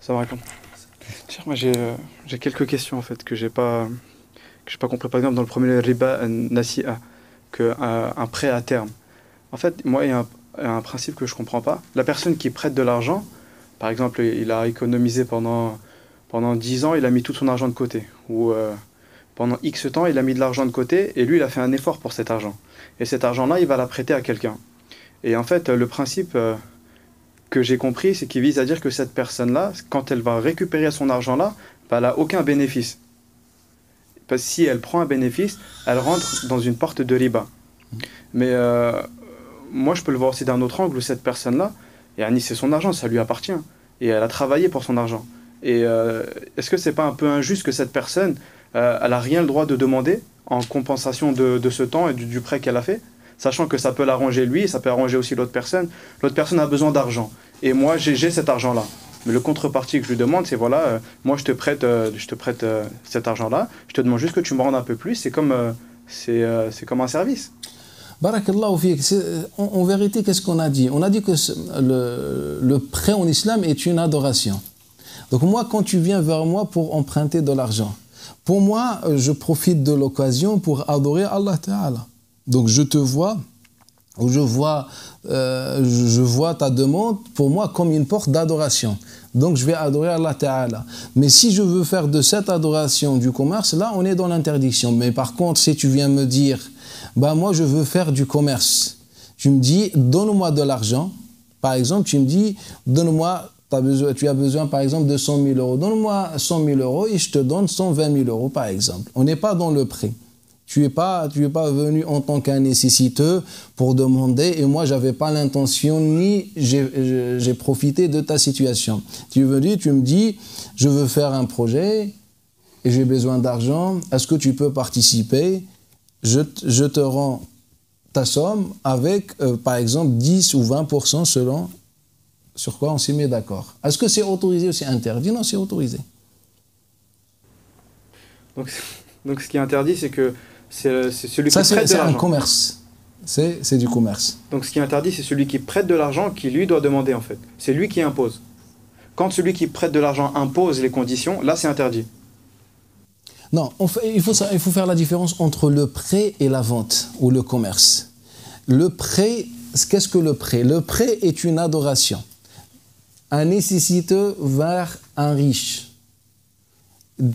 Ça va répondre. Moi, j'ai quelques questions en fait que j'ai pas compris. Par exemple, dans le premier riba nasi'a, que un prêt à terme. En fait, moi, il y a un principe que je comprends pas. La personne qui prête de l'argent, par exemple, il a économisé pendant 10 ans, il a mis tout son argent de côté. Ou pendant X temps, il a mis de l'argent de côté et lui, il a fait un effort pour cet argent. Et cet argent-là, il va la prêter à quelqu'un. Et en fait, le principe que j'ai compris, c'est qu'il vise à dire que cette personne-là, quand elle va récupérer son argent-là, bah, elle n'a aucun bénéfice. Parce que si elle prend un bénéfice, elle rentre dans une porte de riba. Mais moi, je peux le voir aussi d'un autre angle où cette personne-là, yani, c'est son argent, ça lui appartient. Et elle a travaillé pour son argent. Et est-ce que c'est pas un peu injuste que cette personne, elle n'a rien le droit de demander en compensation de ce temps et du prêt qu'elle a fait, sachant que ça peut l'arranger lui, et ça peut arranger aussi l'autre personne. L'autre personne a besoin d'argent. Et moi, j'ai cet argent-là. Mais le contrepartie que je lui demande, c'est voilà, moi je te prête cet argent-là, je te demande juste que tu me rendes un peu plus, c'est comme un service. Barakallahu fik. En vérité, qu'est-ce qu'on a dit? On a dit que le prêt en islam est une adoration. Donc moi, quand tu viens vers moi pour emprunter de l'argent, pour moi, je profite de l'occasion pour adorer Allah Ta'ala. Donc je te vois, ou je vois ta demande pour moi comme une porte d'adoration. Donc je vais adorer Allah Ta'ala. Mais si je veux faire de cette adoration du commerce, là on est dans l'interdiction. Mais par contre, si tu viens me dire, bah moi je veux faire du commerce, tu me dis donne-moi de l'argent, par exemple tu me dis donne-moi, tu as besoin par exemple de 100 000 euros, donne-moi 100 000 euros et je te donne 120 000 euros par exemple. On n'est pas dans le prêt. Tu es pas venu en tant qu'un nécessiteux pour demander et moi j'avais pas l'intention ni j'ai profité de ta situation. Tu es venu, tu me dis je veux faire un projet et j'ai besoin d'argent, est-ce que tu peux participer? Je te rends ta somme avec par exemple 10 ou 20% selon sur quoi on s'est mis d'accord. Est-ce que c'est autorisé ou c'est interdit? Non, c'est autorisé. Donc ce qui est interdit, c'est que c'est celui qui prête de l'argent. C'est un commerce. C'est du commerce. Donc ce qui est interdit, c'est celui qui prête de l'argent qui lui doit demander en fait. C'est lui qui impose. Quand celui qui prête de l'argent impose les conditions, là c'est interdit. Non, il faut faire la différence entre le prêt et la vente ou le commerce. Le prêt, qu'est-ce que le prêt? Le prêt est une adoration. Un nécessiteux vers un riche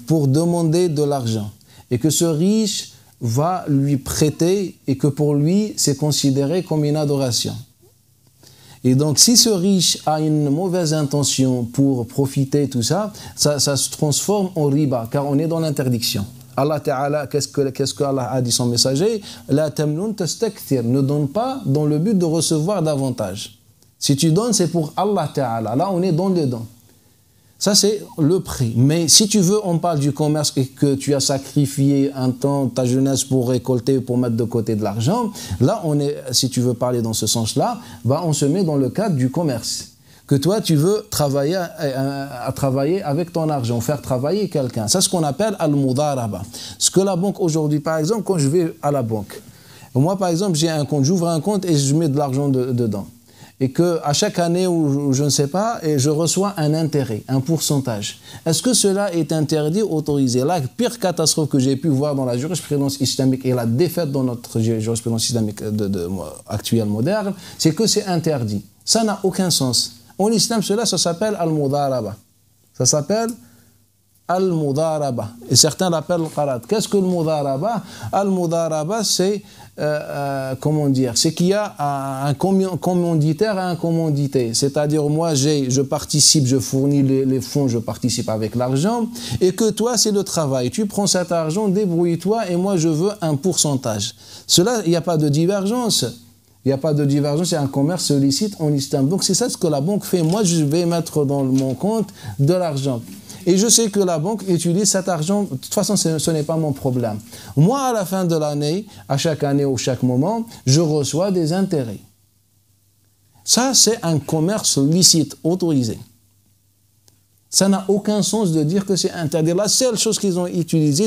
pour demander de l'argent et que ce riche va lui prêter et que pour lui c'est considéré comme une adoration. Et donc si ce riche a une mauvaise intention pour profiter tout ça, ça se transforme en riba car on est dans l'interdiction. Allah Ta'ala, qu'est-ce que Allah a dit son messager? La tamnun tastakthir, ne donne pas dans le but de recevoir davantage. Si tu donnes, c'est pour Allah Ta'ala. Là, on est dans le don. Ça, c'est le prix. Mais si tu veux, on parle du commerce et que tu as sacrifié un temps, ta jeunesse pour récolter, pour mettre de côté de l'argent, là, si tu veux parler dans ce sens-là, on se met dans le cadre du commerce. Que toi, tu veux travailler à travailler avec ton argent, faire travailler quelqu'un. C'est ce qu'on appelle al-mudaraba. Ce que la banque aujourd'hui, par exemple, quand je vais à la banque, moi, par exemple, j'ai un compte, j'ouvre un compte et je mets de l'argent dedans. Et qu'à chaque année, ou je ne sais pas, et je reçois un intérêt, un pourcentage. Est-ce que cela est interdit ou autorisé? La pire catastrophe que j'ai pu voir dans la jurisprudence islamique et la défaite dans notre jurisprudence islamique actuelle moderne, c'est que c'est interdit. Ça n'a aucun sens. En islam, ça s'appelle al-mudaraba. Ça s'appelle al-mudaraba. Et certains l'appellent al-qarat. Qu'est-ce que le mudaraba? Al-mudaraba, c'est comment dire, c'est qu'il y a un commanditaire et un commandité. C'est-à-dire, moi, je participe, je fournis les fonds, je participe avec l'argent, et que toi, c'est le travail. Tu prends cet argent, débrouille-toi, et moi, je veux un pourcentage. Cela, il n'y a pas de divergence. Il n'y a pas de divergence, c'est un commerce licite en islam. Donc, c'est ça ce que la banque fait. Moi, je vais mettre dans mon compte de l'argent. Et je sais que la banque utilise cet argent. De toute façon, ce n'est pas mon problème. Moi, à la fin de l'année, à chaque année ou chaque moment, je reçois des intérêts. Ça, c'est un commerce licite, autorisé. Ça n'a aucun sens de dire que c'est interdit. La seule chose qu'ils ont utilisée,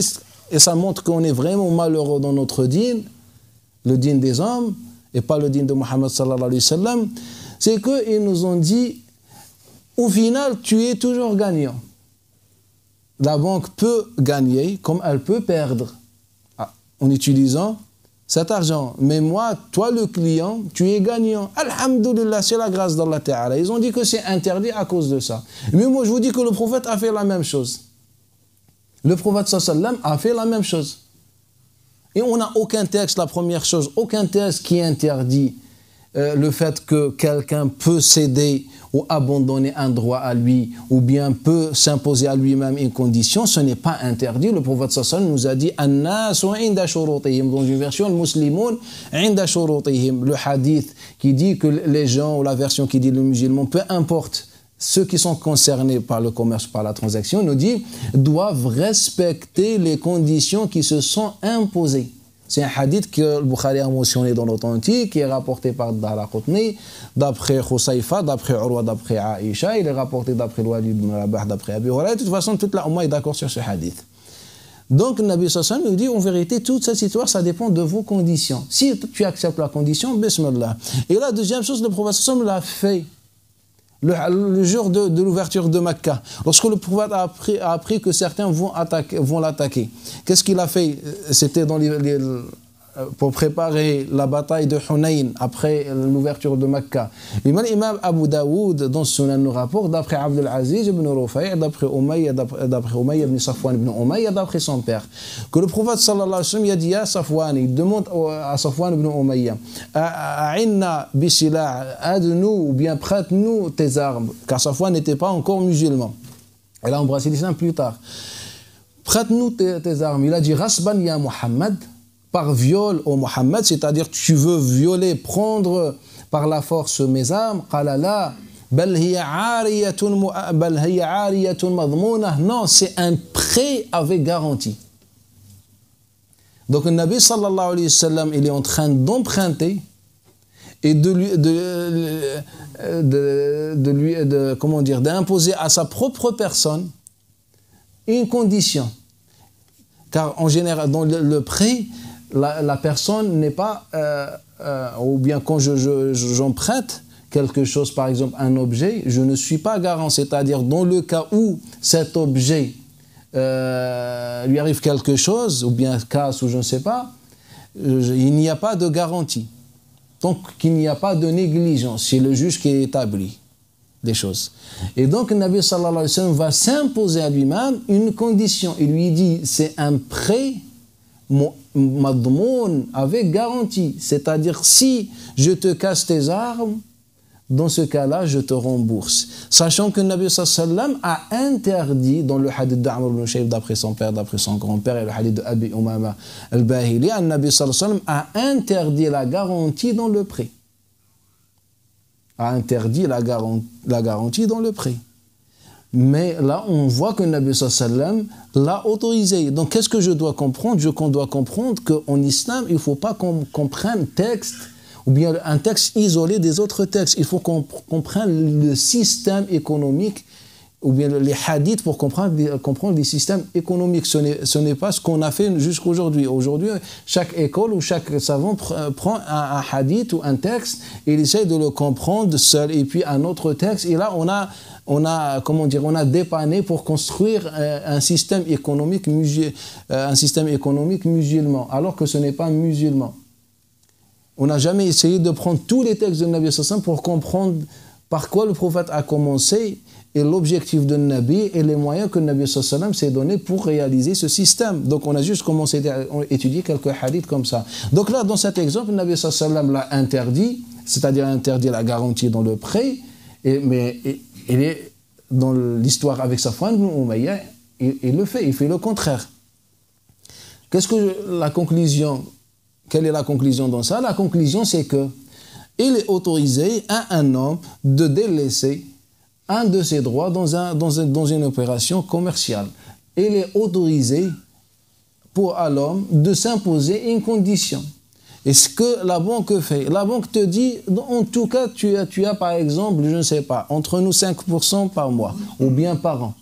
et ça montre qu'on est vraiment malheureux dans notre dîn, le dîn des hommes, et pas le dîn de Muhammad sallallahu alayhi wa sallam, c'est qu'ils nous ont dit au final, tu es toujours gagnant. La banque peut gagner comme elle peut perdre en utilisant cet argent. Mais moi, toi le client, tu es gagnant. Alhamdulillah, c'est la grâce d'Allah Ta'ala. Ils ont dit que c'est interdit à cause de ça. Mais moi, je vous dis que le prophète a fait la même chose. Le prophète sallam a fait la même chose. Et on n'a aucun texte, la première chose, aucun texte qui interdit le fait que quelqu'un peut céder ou abandonner un droit à lui, ou bien peut s'imposer à lui-même une condition. Ce n'est pas interdit. Le prophète sallam nous a dit An-nasu inda shurutihim, dans une version le musulman inda shurutihim, le hadith qui dit que les gens, ou la version qui dit le musulman, peu importe ceux qui sont concernés par le commerce, par la transaction, nous dit, doivent respecter les conditions qui se sont imposées. C'est un hadith que le Bukhari a mentionné dans l'Authentique, qui est rapporté par Daraqutni, d'après Khusayfa, d'après Urwa, d'après Aïcha, il est rapporté d'après Walid ibn Rabah, d'après Abi Hurayrah. De toute façon, toute la Ummah est d'accord sur ce hadith. Donc, le Nabi sallallahu alayhi wa sallam nous dit, en vérité, toute cette histoire, ça dépend de vos conditions. Si tu acceptes la condition, bismillah. Et la deuxième chose, le prophète sallallahu alayhi wa sallam l'a fait. Le jour de l'ouverture de Mecca, lorsque le prophète a appris que certains vont l'attaquer, qu'est-ce qu'il a fait? C'était pour préparer la bataille de Hunayn après l'ouverture de Mecca. L'imam Abu Daoud dans Sunan nous rapporte d'après Abdul Aziz ibn Rufay', d'après Umayya ibn Safwan ibn Umayya, d'après son père, que le prophète sallallahu alayhi wa sallam il a dit à Safwan, il demande à Safwan ibn Umayya, a'inna bisila, aide-nous ou bien prête-nous tes armes, car Safwan n'était pas encore musulman. Elle a embrassé l'islam plus tard. Prête-nous tes armes. Il a dit Rasban ya Muhammad, par viol au Mohammed, c'est-à-dire tu veux violer, prendre par la force mes armes. Non, c'est un prêt avec garantie. Donc le Nabi sallallahu alayhi wa sallam, il est en train d'emprunter et d'imposer à sa propre personne une condition. Car en général, dans le prêt, la personne n'est pas, ou bien quand j'emprunte quelque chose, par exemple un objet, je ne suis pas garant. C'est-à-dire dans le cas où cet objet lui arrive quelque chose, ou bien casse, ou je ne sais pas, il n'y a pas de garantie. Donc qu'il n'y a pas de négligence, c'est le juge qui établit des choses. Et donc le Nabi sallallahu alayhi wa sallam va s'imposer à lui-même une condition. Il lui dit, c'est un prêt madmoun, avec garantie. C'est-à-dire, si je te casse tes armes, dans ce cas-là, je te rembourse. Sachant que le Nabi sallallahu alayhi wa sallam a interdit, dans le hadith d'Amr ibn Shayb, d'après son père, d'après son grand-père, et le hadith de Abi Umama al-Bahili, le Nabi sallallahu alayhi wa sallam a interdit la garantie dans le prêt. A interdit la garantie dans le prêt. Mais là, on voit que le Nabi sallallahu alayhi wa sallam l'a autorisé. Donc, qu'est-ce que je dois comprendre? Je dois comprendre qu'en islam, il ne faut pas qu'on prenne texte, ou bien un texte isolé des autres textes. Il faut qu'on prenne le système économique, ou bien les hadiths pour comprendre les systèmes économiques. Ce n'est pas ce qu'on a fait jusqu'à aujourd'hui. Aujourd'hui, chaque école ou chaque savant prend un hadith ou un texte et il essaie de le comprendre seul. Et puis un autre texte, et là on a dépanné pour construire un système économique musulman, alors que ce n'est pas musulman. On n'a jamais essayé de prendre tous les textes de Nabi sallallahu alayhi wa sallam pour comprendre par quoi le prophète a commencé et l'objectif de Nabi et les moyens que Nabi sallallahu alayhi wa sallam s'est donné pour réaliser ce système. Donc on a juste commencé à étudier quelques hadiths comme ça. Donc là, dans cet exemple, Nabi sallallahu alayhi wa sallam l'a interdit, c'est-à-dire interdit la garantie dans le prêt, mais il est dans l'histoire avec Safwan ibn Umayya, il le fait, il fait le contraire. Quelle est la conclusion dans ça? La conclusion, c'est que il est autorisé à un homme de délaisser un de ses droits dans une opération commerciale. Il est autorisé à l'homme de s'imposer une condition. Et ce que la banque fait, la banque te dit, en tout cas, tu as par exemple, je ne sais pas, entre nous 5% par mois, ou bien par an.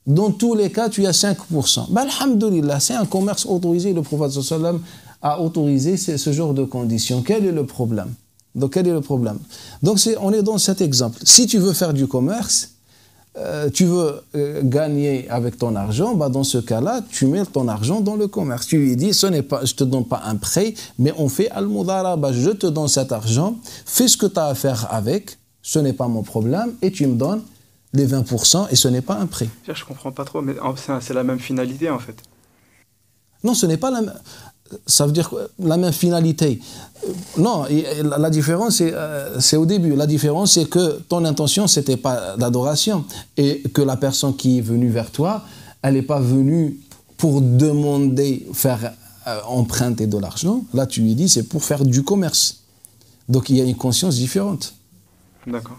Dans tous les cas, tu as 5%. Ben, alhamdoulilah, c'est un commerce autorisé. Le prophète sallallahu alayhi wa sallam a autorisé ce genre de conditions. Quel est le problème? Donc, quel est le problème? Donc, on est dans cet exemple. Si tu veux faire du commerce, tu veux gagner avec ton argent, bah dans ce cas-là, tu mets ton argent dans le commerce. Tu lui dis, je ne te donne pas un prêt, mais on fait al-mudaraba, je te donne cet argent, fais ce que tu as à faire avec, ce n'est pas mon problème, et tu me donnes les 20% et ce n'est pas un prêt. Je ne comprends pas trop, mais c'est la même finalité en fait. Non, ce n'est pas la même... Ça veut dire la même finalité. Non, la différence, c'est au début. La différence, c'est que ton intention, ce n'était pas d'adoration. Et que la personne qui est venue vers toi, elle n'est pas venue pour demander, faire emprunter de l'argent. Là, tu lui dis, c'est pour faire du commerce. Donc, il y a une conscience différente. D'accord.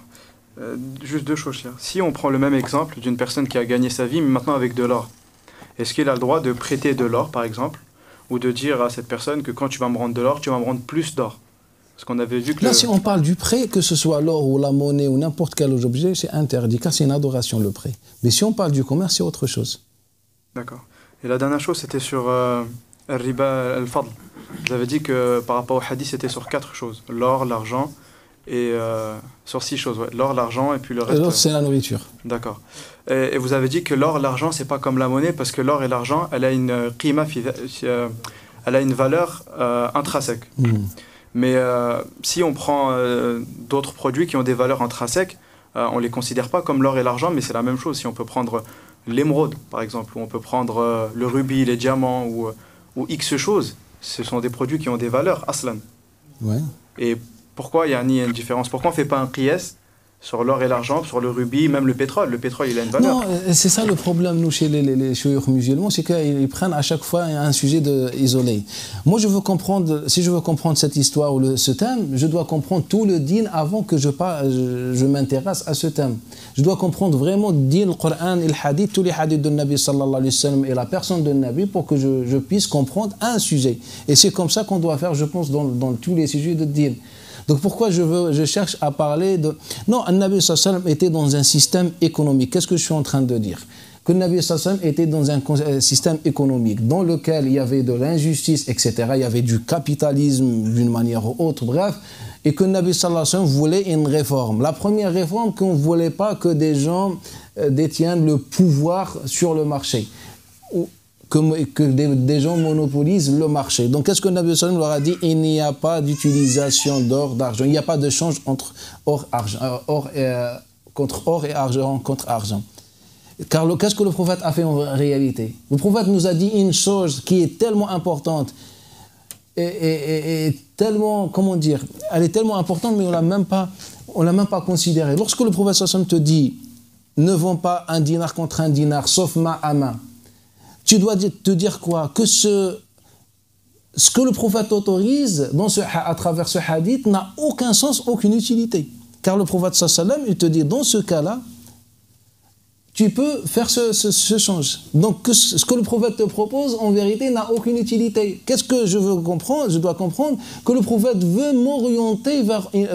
Juste deux choses, cher. Si on prend le même exemple d'une personne qui a gagné sa vie, mais maintenant avec de l'or, est-ce qu'il a le droit de prêter de l'or, par exemple, ou de dire à cette personne que quand tu vas me rendre de l'or, tu vas me rendre plus d'or? Parce qu'on avait vu que... Là, si on parle du prêt, que ce soit l'or ou la monnaie ou n'importe quel autre objet, c'est interdit, car c'est une adoration, le prêt. Mais si on parle du commerce, c'est autre chose. D'accord. Et la dernière chose, c'était sur al-riba al-fadl. Vous avez dit que par rapport au hadith, c'était sur 4 choses. L'or, l'argent, et sur 6 choses. Ouais. L'or, l'argent, et puis le reste... L'or, c'est la nourriture. D'accord. Et vous avez dit que l'or, l'argent, c'est pas comme la monnaie, parce que l'or et l'argent, elle a une qima, elle a une valeur intrinsèque. Mais si on prend d'autres produits qui ont des valeurs intrinsèques, on les considère pas comme l'or et l'argent, mais c'est la même chose. Si on peut prendre l'émeraude, par exemple, ou on peut prendre le rubis, les diamants, ou X choses, ce sont des produits qui ont des valeurs, aslan. Ouais. Et pourquoi il y a une différence? Pourquoi on ne fait pas un qiyas sur l'or et l'argent, sur le rubis, même le pétrole? Le pétrole, il a une valeur. Non, c'est ça le problème, nous, chez les chouïrs musulmans, c'est qu'ils prennent à chaque fois un sujet isolé. Moi, je veux comprendre, si je veux comprendre cette histoire ou ce thème, je dois comprendre tout le dîn avant que je m'intéresse à ce thème. Je dois comprendre vraiment le dîn, le Coran et le hadith, tous les hadiths de Nabi sallallahu alayhi wa sallam et la personne de Nabi pour que je puisse comprendre un sujet. Et c'est comme ça qu'on doit faire, je pense, dans tous les sujets de dîn. Donc pourquoi je cherche à parler de... Non, le Nabi sallallahu alayhi wa sallam était dans un système économique. Qu'est-ce que je suis en train de dire? Que le Nabi sallallahu alayhi wa sallam était dans un système économique dans lequel il y avait de l'injustice, etc. Il y avait du capitalisme d'une manière ou autre, bref. Et que le Nabi sallallahu alayhi wa sallam voulait une réforme. La première réforme, qu'on ne voulait pas que des gens détiennent le pouvoir sur le marché. Que des gens monopolisent le marché. Donc, qu'est-ce que le Nabi sallallahu alayhi wa sallam leur a dit? Il n'y a pas d'utilisation d'or, d'argent. Il n'y a pas de change entre or et argent contre argent. Car qu'est-ce que le prophète a fait en réalité? Le prophète nous a dit une chose qui est tellement importante et tellement, comment dire, elle est tellement importante, mais on l'a même pas considérée. Lorsque le prophète sallallahu alayhi wa sallam te dit ne vends pas un dinar contre un dinar, sauf main à main, tu dois te dire quoi? Que ce que le prophète autorise à travers ce hadith n'a aucun sens, aucune utilité. Car le prophète sallallahu alayhi wa sallam, il te dit, dans ce cas-là, tu peux faire ce change. Donc, ce que le prophète te propose, en vérité, n'a aucune utilité. Qu'est-ce que je veux comprendre? Je dois comprendre que le prophète veut m'orienter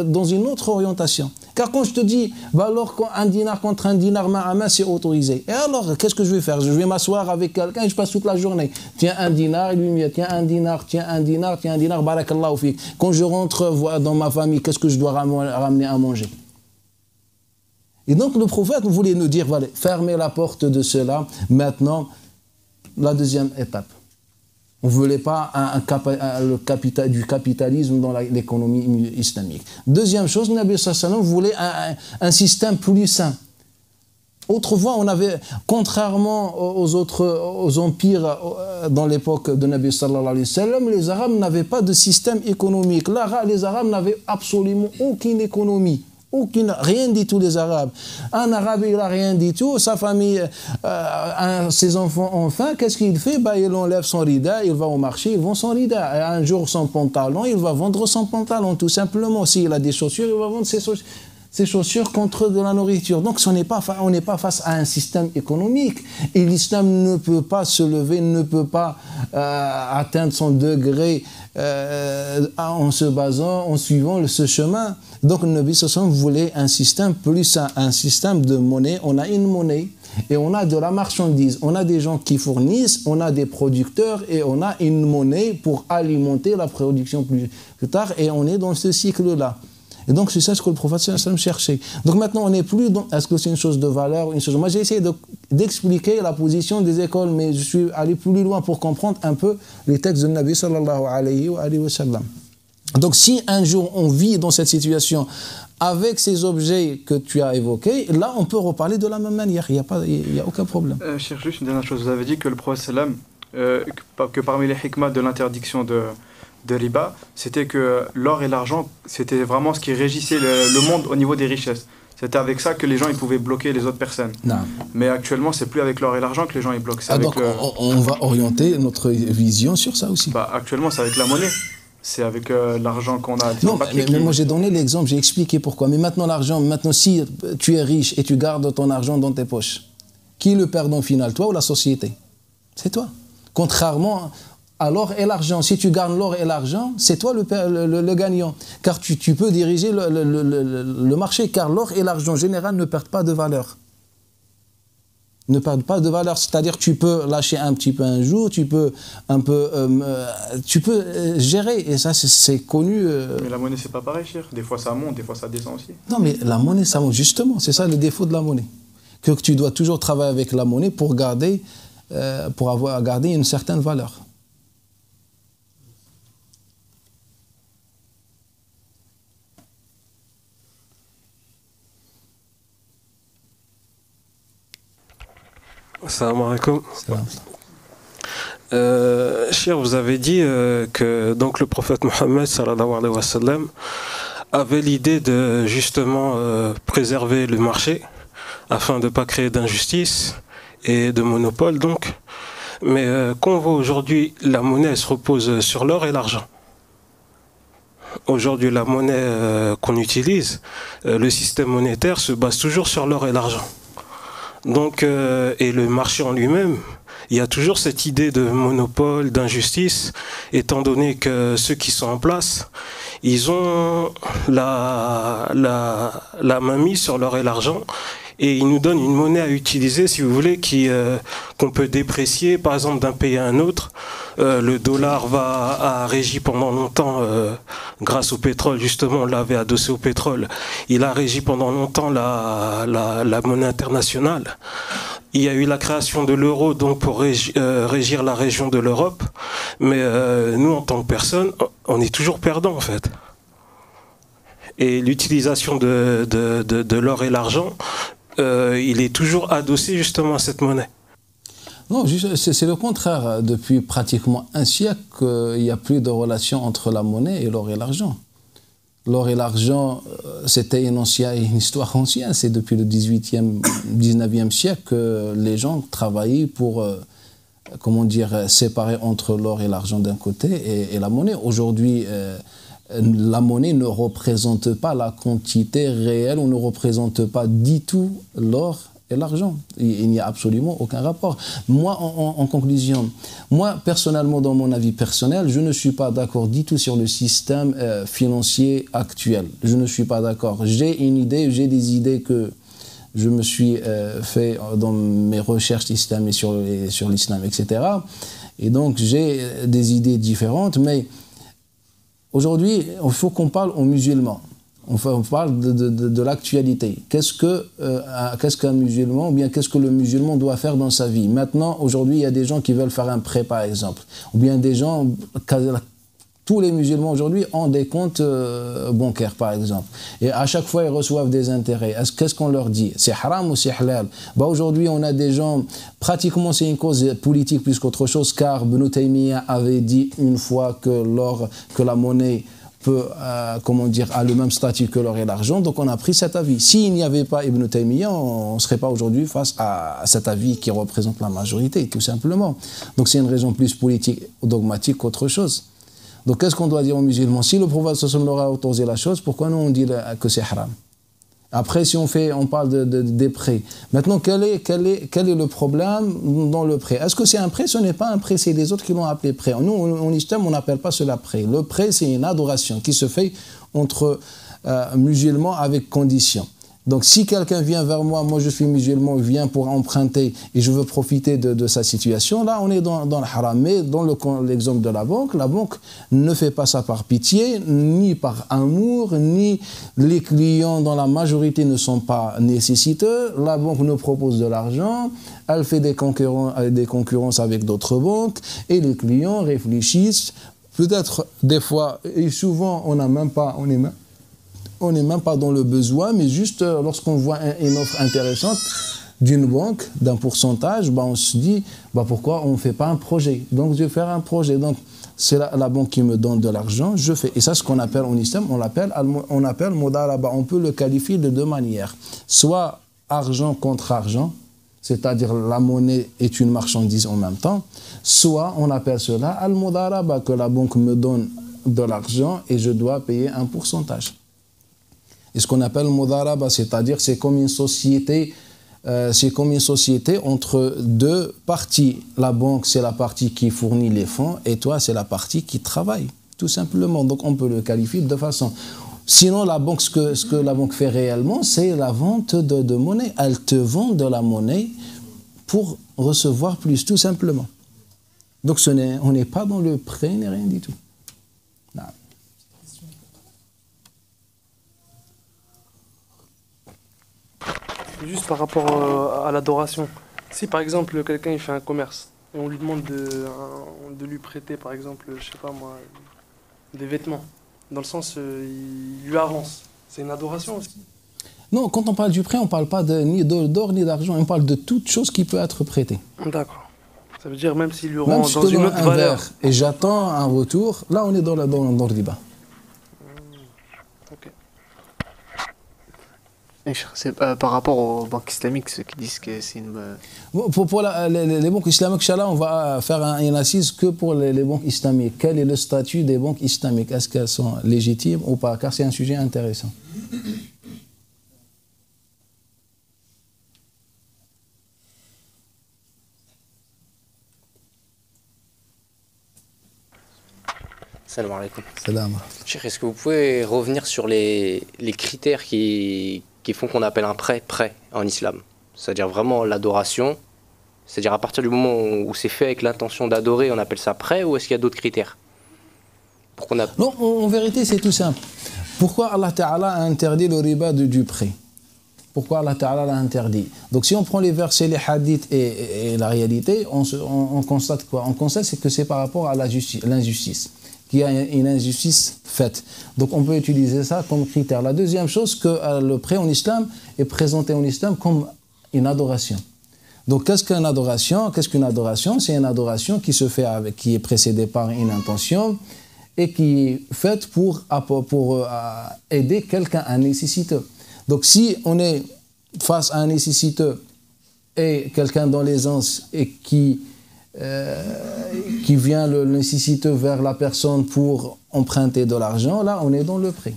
dans une autre orientation. Car quand je te dis, bah alors un dinar contre un dinar, main à main, c'est autorisé. Et alors, qu'est-ce que je vais faire? Je vais m'asseoir avec quelqu'un et je passe toute la journée. Tiens un dinar, il lui met, tiens un dinar, tiens un dinar, tiens un dinar, barakallahu fik. Quand je rentre dans ma famille, qu'est-ce que je dois ramener à manger? Et donc le prophète voulait nous dire, voilà, fermez la porte de cela. Maintenant, la deuxième étape. On ne voulait pas du capitalisme dans l'économie islamique. Deuxième chose, Nabi sallallahu alayhi wa sallam voulait un système plus sain. Autrefois, on avait, contrairement aux empires dans l'époque de Nabi sallallahu alayhi wa sallam, les Arabes n'avaient pas de système économique. Les Arabes n'avaient absolument aucune économie. Rien du tout, les Arabes. Un Arabe, il n'a rien du tout. Sa famille, ses enfants ont faim. Qu'est-ce qu'il fait? Il enlève son rida, il va au marché, il vend son rida. Un jour, son pantalon, il va vendre son pantalon, tout simplement. S'il a des chaussures, il va vendre ses chaussures. ses chaussures contre de la nourriture. Donc on n'est pas face à un système économique. Et l'islam ne peut pas se lever, ne peut pas atteindre son degré en se basant, en suivant ce chemin. Donc le Nabi sallallahu alayhi wa sallam voulait un système plus un système de monnaie. On a une monnaie et on a de la marchandise. On a des gens qui fournissent, on a des producteurs et on a une monnaie pour alimenter la production plus tard. Et on est dans ce cycle-là. Et donc, c'est ça ce que le prophète sallallahu alayhi wa sallam cherchait. Donc maintenant, on n'est plus dans... Est-ce que c'est une chose de valeur, une chose... Moi, j'ai essayé d'expliquer la position des écoles, mais je suis allé plus loin pour comprendre un peu les textes de Nabi sallallahu alayhi wa sallam. Donc, si un jour on vit dans cette situation avec ces objets que tu as évoqués, là, on peut reparler de la même manière. Il n'y a aucun problème. Cheikh, juste une dernière chose. Vous avez dit que le prophète sallam, que parmi les hikmahs de l'interdiction de riba, c'était que l'or et l'argent, c'était vraiment ce qui régissait le monde au niveau des richesses. C'était avec ça que les gens ils pouvaient bloquer les autres personnes. Non. Mais actuellement, c'est plus avec l'or et l'argent que les gens ils bloquent. Donc on va orienter notre vision sur ça aussi. Actuellement, c'est avec la monnaie. C'est avec l'argent qu'on a. Non, mais moi j'ai donné l'exemple, j'ai expliqué pourquoi. Mais maintenant l'argent, si tu es riche et tu gardes ton argent dans tes poches, qui est le perdant final, toi ou la société? C'est toi. Contrairement à l'or et l'argent. Si tu gardes l'or et l'argent, c'est toi le gagnant. Car tu peux diriger le marché, car l'or et l'argent en général ne perdent pas de valeur. Ne perdent pas de valeur, c'est-à-dire tu peux lâcher un petit peu un jour, tu peux gérer, et ça c'est connu. Mais la monnaie c'est pas pareil, cher. Des fois ça monte, des fois ça descend aussi. Non mais la monnaie ça monte, justement, c'est ça le défaut de la monnaie. Que tu dois toujours travailler avec la monnaie pour garder une certaine valeur. Salam alaikum. Cher, vous avez dit que donc le prophète Mohammed sallallahu alayhi wa sallam avait l'idée de justement préserver le marché afin de ne pas créer d'injustice et de monopole donc. Mais quand on voit aujourd'hui la monnaie elle se repose sur l'or et l'argent. Aujourd'hui la monnaie qu'on utilise, le système monétaire se base toujours sur l'or et l'argent. Donc, et le marché en lui-même, il y a toujours cette idée de monopole, d'injustice, étant donné que ceux qui sont en place, ils ont la main mise sur l'or et l'argent, et ils nous donnent une monnaie à utiliser, si vous voulez, qu'on peut déprécier, par exemple, d'un pays à un autre. Le dollar a régi pendant longtemps, grâce au pétrole, justement, on l'avait adossé au pétrole. Il a régi pendant longtemps la monnaie internationale. Il y a eu la création de l'euro donc pour régir la région de l'Europe. Mais nous, en tant que personne, on est toujours perdant, en fait. Et l'utilisation de l'or et l'argent, il est toujours adossé justement à cette monnaie. Non, c'est le contraire. Depuis pratiquement un siècle, il n'y a plus de relation entre la monnaie et l'or et l'argent. L'or et l'argent, c'était une histoire ancienne. C'est depuis le 18e, 19e siècle que les gens travaillaient pour, séparer entre l'or et l'argent d'un côté et la monnaie. Aujourd'hui, la monnaie ne représente pas la quantité réelle, on ne représente pas du tout l'or et l'argent. Il n'y a absolument aucun rapport. Moi, en conclusion, moi, personnellement, dans mon avis personnel, je ne suis pas d'accord du tout sur le système financier actuel. Je ne suis pas d'accord. J'ai une idée, j'ai des idées que je me suis fait dans mes recherches islamiques sur l'islam, etc. Et donc, j'ai des idées différentes, mais aujourd'hui, il faut qu'on parle aux musulmans. On parle de l'actualité. Qu'est-ce qu'un musulman, ou bien qu'est-ce que le musulman doit faire dans sa vie? Maintenant, aujourd'hui, il y a des gens qui veulent faire un prêt, par exemple. Ou bien des gens, tous les musulmans aujourd'hui ont des comptes bancaires, par exemple. Et à chaque fois, ils reçoivent des intérêts. Qu'est-ce qu'on leur dit? C'est haram ou c'est halal? Aujourd'hui, on a des gens, pratiquement c'est une cause politique plus qu'autre chose, car Ibn Taymiyyah avait dit une fois que la monnaie a le même statut que l'or et l'argent, donc on a pris cet avis. S'il n'y avait pas Ibn Taymiyyah, on ne serait pas aujourd'hui face à cet avis qui représente la majorité, tout simplement. Donc c'est une raison plus politique ou dogmatique qu'autre chose. Donc qu'est-ce qu'on doit dire aux musulmans? Si le prophète leur a autorisé la chose, pourquoi nous on dit que c'est haram? Après, si on parle des prêts. Maintenant, quel est le problème dans le prêt? Est-ce que c'est un prêt? Ce n'est pas un prêt, c'est les autres qui l'ont appelé prêt. Nous, en islam, on n'appelle pas cela prêt. Le prêt, c'est une adoration qui se fait entre musulmans avec condition. Donc, si quelqu'un vient vers moi, moi je suis musulman, vient pour emprunter et je veux profiter de sa situation, là on est dans le haram. Mais dans l'exemple de la banque ne fait pas ça par pitié, ni par amour, ni les clients dans la majorité ne sont pas nécessiteux. La banque nous propose de l'argent, elle fait des concurrences avec d'autres banques et les clients réfléchissent. Peut-être des fois, et souvent on n'est même pas dans le besoin, mais juste lorsqu'on voit une offre intéressante d'une banque, d'un pourcentage, on se dit pourquoi on ne fait pas un projet? Donc je vais faire un projet. Donc c'est la banque qui me donne de l'argent, je fais. Et ça, ce qu'on appelle en islam, on appelle mudaraba. On peut le qualifier de deux manières. Soit argent contre argent, c'est-à-dire la monnaie est une marchandise en même temps. Soit on appelle cela al-mudaraba, que la banque me donne de l'argent et je dois payer un pourcentage. Et ce qu'on appelle mudaraba, c'est-à-dire c'est comme une société entre deux parties. La banque, c'est la partie qui fournit les fonds et toi, c'est la partie qui travaille, tout simplement. Donc on peut le qualifier de façon. Sinon, la banque, ce que la banque fait réellement, c'est la vente de monnaie. Elle te vend de la monnaie pour recevoir plus, tout simplement. Donc on n'est pas dans le prêt, ni rien du tout. Non. Juste par rapport à l'adoration. Si par exemple quelqu'un il fait un commerce et on lui demande de lui prêter par exemple, je sais pas moi, des vêtements, dans le sens il lui avance, c'est une adoration aussi? Non, quand on parle du prêt, on ne parle pas ni d'or ni d'argent, on parle de toute chose qui peut être prêtée. D'accord. Ça veut dire même s'il lui même rend si dans une autre valeur. Et j'attends un retour, là on est dans le riba. Ok. C'est par rapport aux banques islamiques, ceux qui disent que c'est une... Pour les banques islamiques, Inch'Allah, on va faire une assise que pour les banques islamiques. Quel est le statut des banques islamiques? Est-ce qu'elles sont légitimes ou pas? Car c'est un sujet intéressant. Salam alaikum. Salam. Cheikh, est-ce que vous pouvez revenir sur les critères qui font qu'on appelle un prêt en islam? C'est-à-dire vraiment l'adoration, c'est-à-dire à partir du moment où c'est fait avec l'intention d'adorer, on appelle ça prêt, ou est-ce qu'il y a d'autres critères? Non, en vérité, c'est tout simple. Pourquoi Allah Ta'ala a interdit le riba du prêt? Pourquoi Allah Ta'ala l'a interdit? Donc si on prend les versets, les hadiths et la réalité, on constate quoi? On constate que c'est par rapport à l'injustice. Qu'il y a une injustice faite. Donc on peut utiliser ça comme critère. La deuxième chose, que le prêt en islam est présenté en islam comme une adoration. Donc qu'est-ce qu'une adoration? C'est une adoration qui se fait qui est précédée par une intention et qui est faite pour aider quelqu'un, un nécessiteux. Donc si on est face à un nécessiteux et quelqu'un dans l'aisance et qui vient le nécessiteux vers la personne pour emprunter de l'argent, là on est dans le prêt.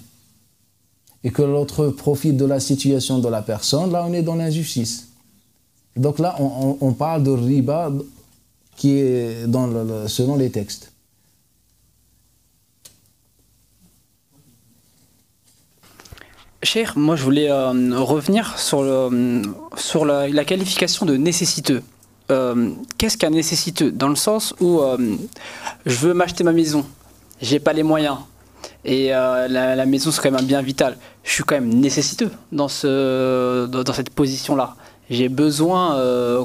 Et que l'autre profite de la situation de la personne, là on est dans l'injustice. Donc là on parle de riba qui est selon les textes. Cheikh, moi je voulais revenir sur la qualification de nécessiteux. Qu'est-ce qu'un nécessiteux? Dans le sens où je veux m'acheter ma maison, j'ai pas les moyens, et la maison c'est quand même un bien vital. Je suis quand même nécessiteux dans cette position-là. J'ai besoin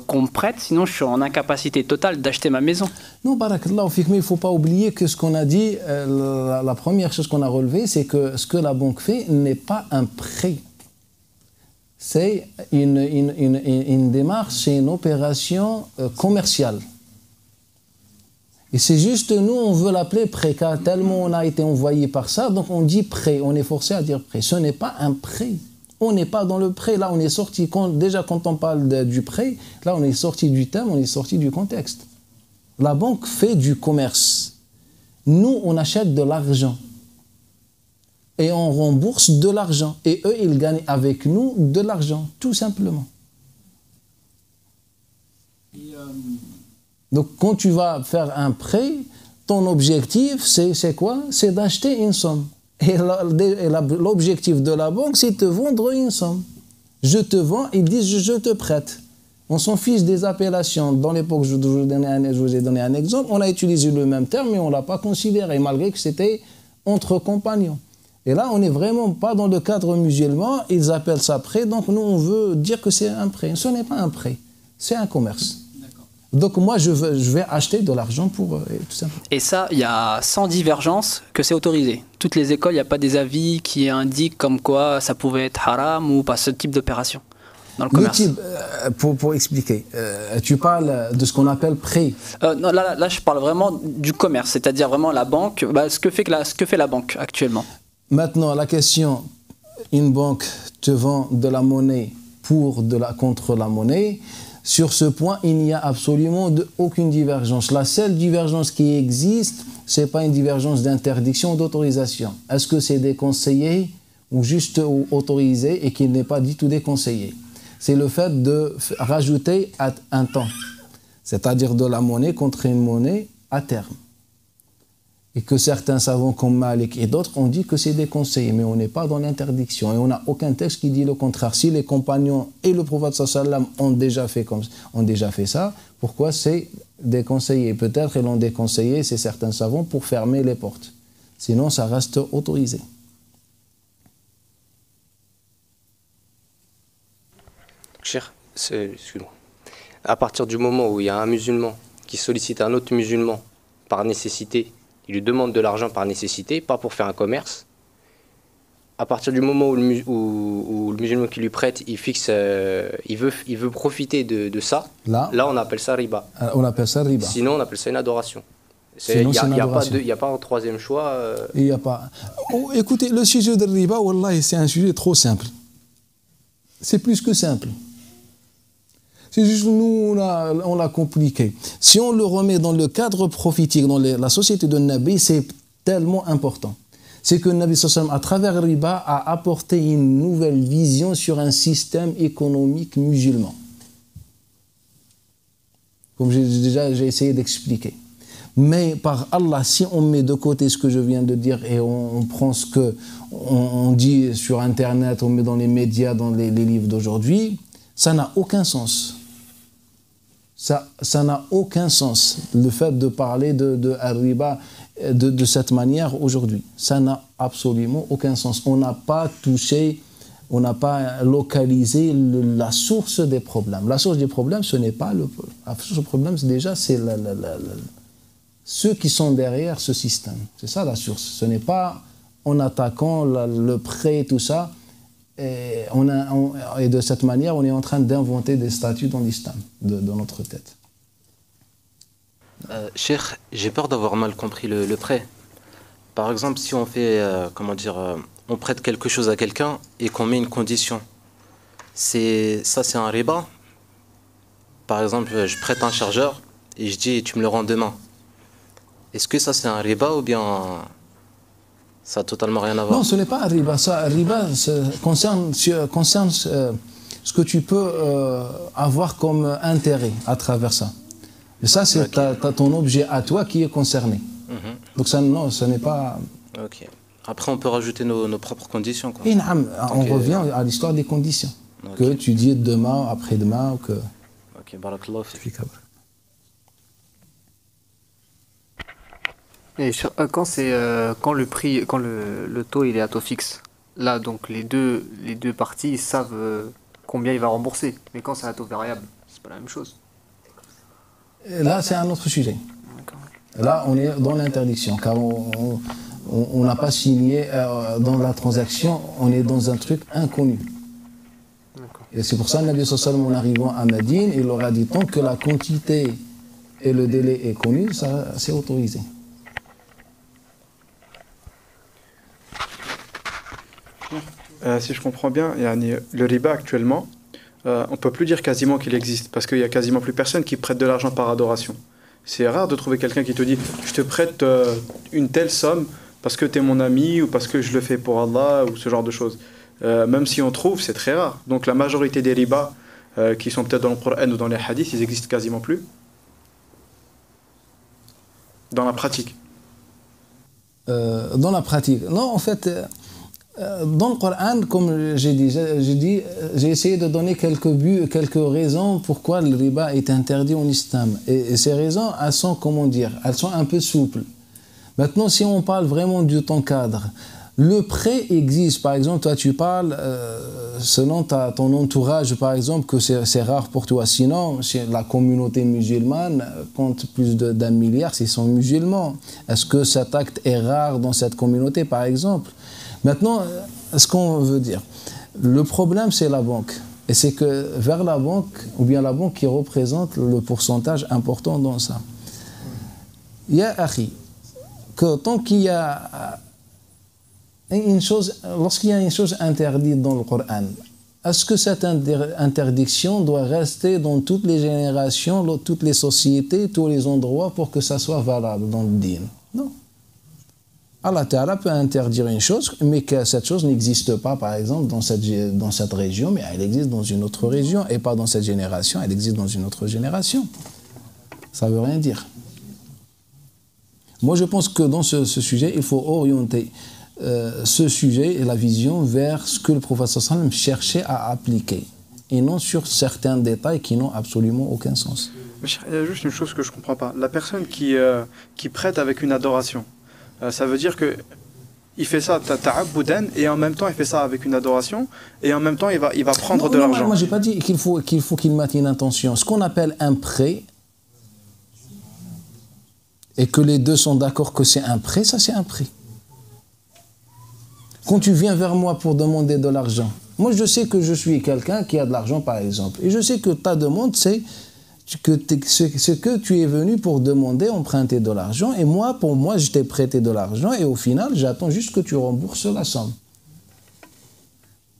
qu'on me prête, sinon je suis en incapacité totale d'acheter ma maison. Non, barakallahu fik, mais il ne faut pas oublier que ce qu'on a dit, la première chose qu'on a relevée, c'est que ce que la banque fait n'est pas un prêt. C'est une démarche, c'est une opération commerciale. Et c'est juste, nous, on veut l'appeler prêt, car tellement on a été envoyé par ça, donc on dit prêt, on est forcé à dire prêt. Ce n'est pas un prêt. On n'est pas dans le prêt. Là, on est sorti, déjà quand on parle du prêt, là, on est sorti du thème, on est sorti du contexte. La banque fait du commerce. Nous, on achète de l'argent. et on rembourse de l'argent. Et eux, ils gagnent avec nous de l'argent, tout simplement. Donc, quand tu vas faire un prêt, ton objectif, c'est quoi? C'est d'acheter une somme. Et l'objectif de la banque, c'est de te vendre une somme. Je te vends, ils disent je te prête. On s'en fiche des appellations. Dans l'époque, je vous ai donné un exemple, on a utilisé le même terme, mais on ne l'a pas considéré, malgré que c'était entre compagnons. Et là, on n'est vraiment pas dans le cadre musulman, ils appellent ça prêt, donc nous, on veut dire que c'est un prêt. Ce n'est pas un prêt, c'est un commerce. Donc moi, je vais acheter de l'argent pour tout ça. Et ça, il y a sans divergence que c'est autorisé. Toutes les écoles, il n'y a pas des avis qui indiquent comme quoi ça pouvait être haram ou pas ce type d'opération dans le commerce. Le type, pour expliquer, tu parles de ce qu'on appelle prêt. Non, là, je parle vraiment du commerce, c'est-à-dire vraiment la banque, ce que fait la banque actuellement. Maintenant, la question, une banque te vend de la monnaie contre la monnaie. Sur ce point, il n'y a absolument aucune divergence. La seule divergence qui existe, ce n'est pas une divergence d'interdiction ou d'autorisation. Est-ce que c'est déconseillé ou juste autorisé et qu'il n'est pas du tout déconseillé? C'est le fait de rajouter un temps, c'est-à-dire de la monnaie contre une monnaie à terme. Et que certains savants comme Malik et d'autres ont dit que c'est déconseillé, mais on n'est pas dans l'interdiction. Et on n'a aucun texte qui dit le contraire. Si les compagnons et le prophète sallam ont déjà fait ça, pourquoi c'est déconseillé? Peut-être ils l'ont déconseillé, c'est certains savants, pour fermer les portes. Sinon, ça reste autorisé. Cher, excuse-moi. À partir du moment où il y a un musulman qui sollicite un autre musulman par nécessité, il lui demande de l'argent par nécessité, pas pour faire un commerce. À partir du moment où le musulman qui lui prête, il fixe, il veut profiter de ça, là on appelle ça riba. On appelle ça riba. Sinon on appelle ça une adoration. Il n'y a pas un troisième choix. Il n'y a pas. Oh, écoutez, le sujet de riba, wallah, c'est un sujet trop simple. C'est plus que simple. C'est juste nous, on l'a compliqué. Si on le remet dans le cadre prophétique, dans la société de Nabi, c'est tellement important. C'est que Nabi sallam, à travers riba, a apporté une nouvelle vision sur un système économique musulman. Comme j'ai essayé d'expliquer. Mais par Allah, si on met de côté ce que je viens de dire et on prend ce qu'on dit sur Internet, on met dans les médias, dans les livres d'aujourd'hui, ça n'a aucun sens. Ça n'a aucun sens, le fait de parler de riba de cette manière aujourd'hui. Ça n'a absolument aucun sens. On n'a pas touché, on n'a pas localisé la source des problèmes. La source des problèmes, ce n'est pas le problème. La source des problèmes, déjà, c'est ceux qui sont derrière ce système. C'est ça la source. Ce n'est pas en attaquant le prêt et tout ça. Et de cette manière, on est en train d'inventer des statuts dans l'islam, dans notre tête. Cheikh, j'ai peur d'avoir mal compris le prêt. Par exemple, si on fait, on prête quelque chose à quelqu'un et qu'on met une condition, c'est un riba. Par exemple, je prête un chargeur et je dis tu me le rends demain. Est-ce que ça c'est un riba ou bien ça n'a totalement rien à voir? Non, ce n'est pas un riba. Un riba concerne ce que tu peux avoir comme intérêt à travers ça. Et ça, c'est ton objet à toi qui est concerné. Donc ça, non, ce n'est pas... Ok. Après, on peut rajouter nos propres conditions, quoi. On revient à l'histoire des conditions. Que tu dis demain, après-demain, ou que... Ok, barakallah fik. Et quand le taux il est à taux fixe, là donc les deux parties ils savent combien il va rembourser. Mais quand c'est à taux variable, c'est pas la même chose. Et là c'est un autre sujet. Là on est dans l'interdiction car on n'a pas signé dans la transaction, on est dans un truc inconnu. Et c'est pour ça que Nabi sallallahu en arrivant à Médine, il leur a dit tant que la quantité et le délai est connu, ça c'est autorisé. Si je comprends bien, le riba actuellement, on ne peut plus dire quasiment qu'il existe, parce qu'il n'y a quasiment plus personne qui prête de l'argent par adoration. C'est rare de trouver quelqu'un qui te dit « je te prête une telle somme parce que tu es mon ami ou parce que je le fais pour Allah ou ce genre de choses. Même si on trouve, c'est très rare. Donc la majorité des ribas qui sont peut-être dans le Coran ou dans les hadiths, ils existent quasiment plus. Dans la pratique. Dans la pratique. Non, en fait, dans le Coran, comme j'ai essayé de donner quelques raisons pourquoi le riba est interdit en islam. Et ces raisons, elles sont, comment dire, elles sont un peu souples. Maintenant, si on parle vraiment du temps cadre, le prêt existe. Par exemple, toi, tu parles, selon ton entourage, par exemple, que c'est rare pour toi. Sinon, la communauté musulmane compte plus d'1 milliard, s'ils sont musulmans. Est-ce que cet acte est rare dans cette communauté, par exemple? Maintenant, ce qu'on veut dire, le problème, c'est la banque. Et c'est que vers la banque, ou bien la banque qui représente le pourcentage important dans ça. Il y a, Akhi, que tant qu'il y a lorsqu'il y a une chose interdite dans le Coran, est-ce que cette interdiction doit rester dans toutes les générations, toutes les sociétés, tous les endroits pour que ça soit valable dans le dîn? Non. Allah Ta'ala peut interdire une chose, mais que cette chose n'existe pas, par exemple, dans cette région, mais elle existe dans une autre région, et pas dans cette génération, elle existe dans une autre génération. Ça ne veut rien dire. Moi, je pense que dans ce sujet, il faut orienter ce sujet et la vision vers ce que le prophète sallam cherchait à appliquer, et non sur certains détails qui n'ont absolument aucun sens. Il y a juste une chose que je ne comprends pas. La personne qui prête avec une adoration, ça veut dire que il fait ça ta'abboudan, et en même temps il fait ça avec une adoration, et en même temps il va prendre de l'argent. Moi j'ai pas dit qu'il faut qu'il mette une intention. Ce qu'on appelle un prêt, et que les deux sont d'accord que c'est un prêt, ça c'est un prêt. Quand tu viens vers moi pour demander de l'argent, moi je sais que je suis quelqu'un qui a de l'argent par exemple, et je sais que ta demande c'est ce que tu es venu pour demander, emprunter de l'argent, et moi, pour moi, je t'ai prêté de l'argent, et au final, j'attends juste que tu rembourses la somme.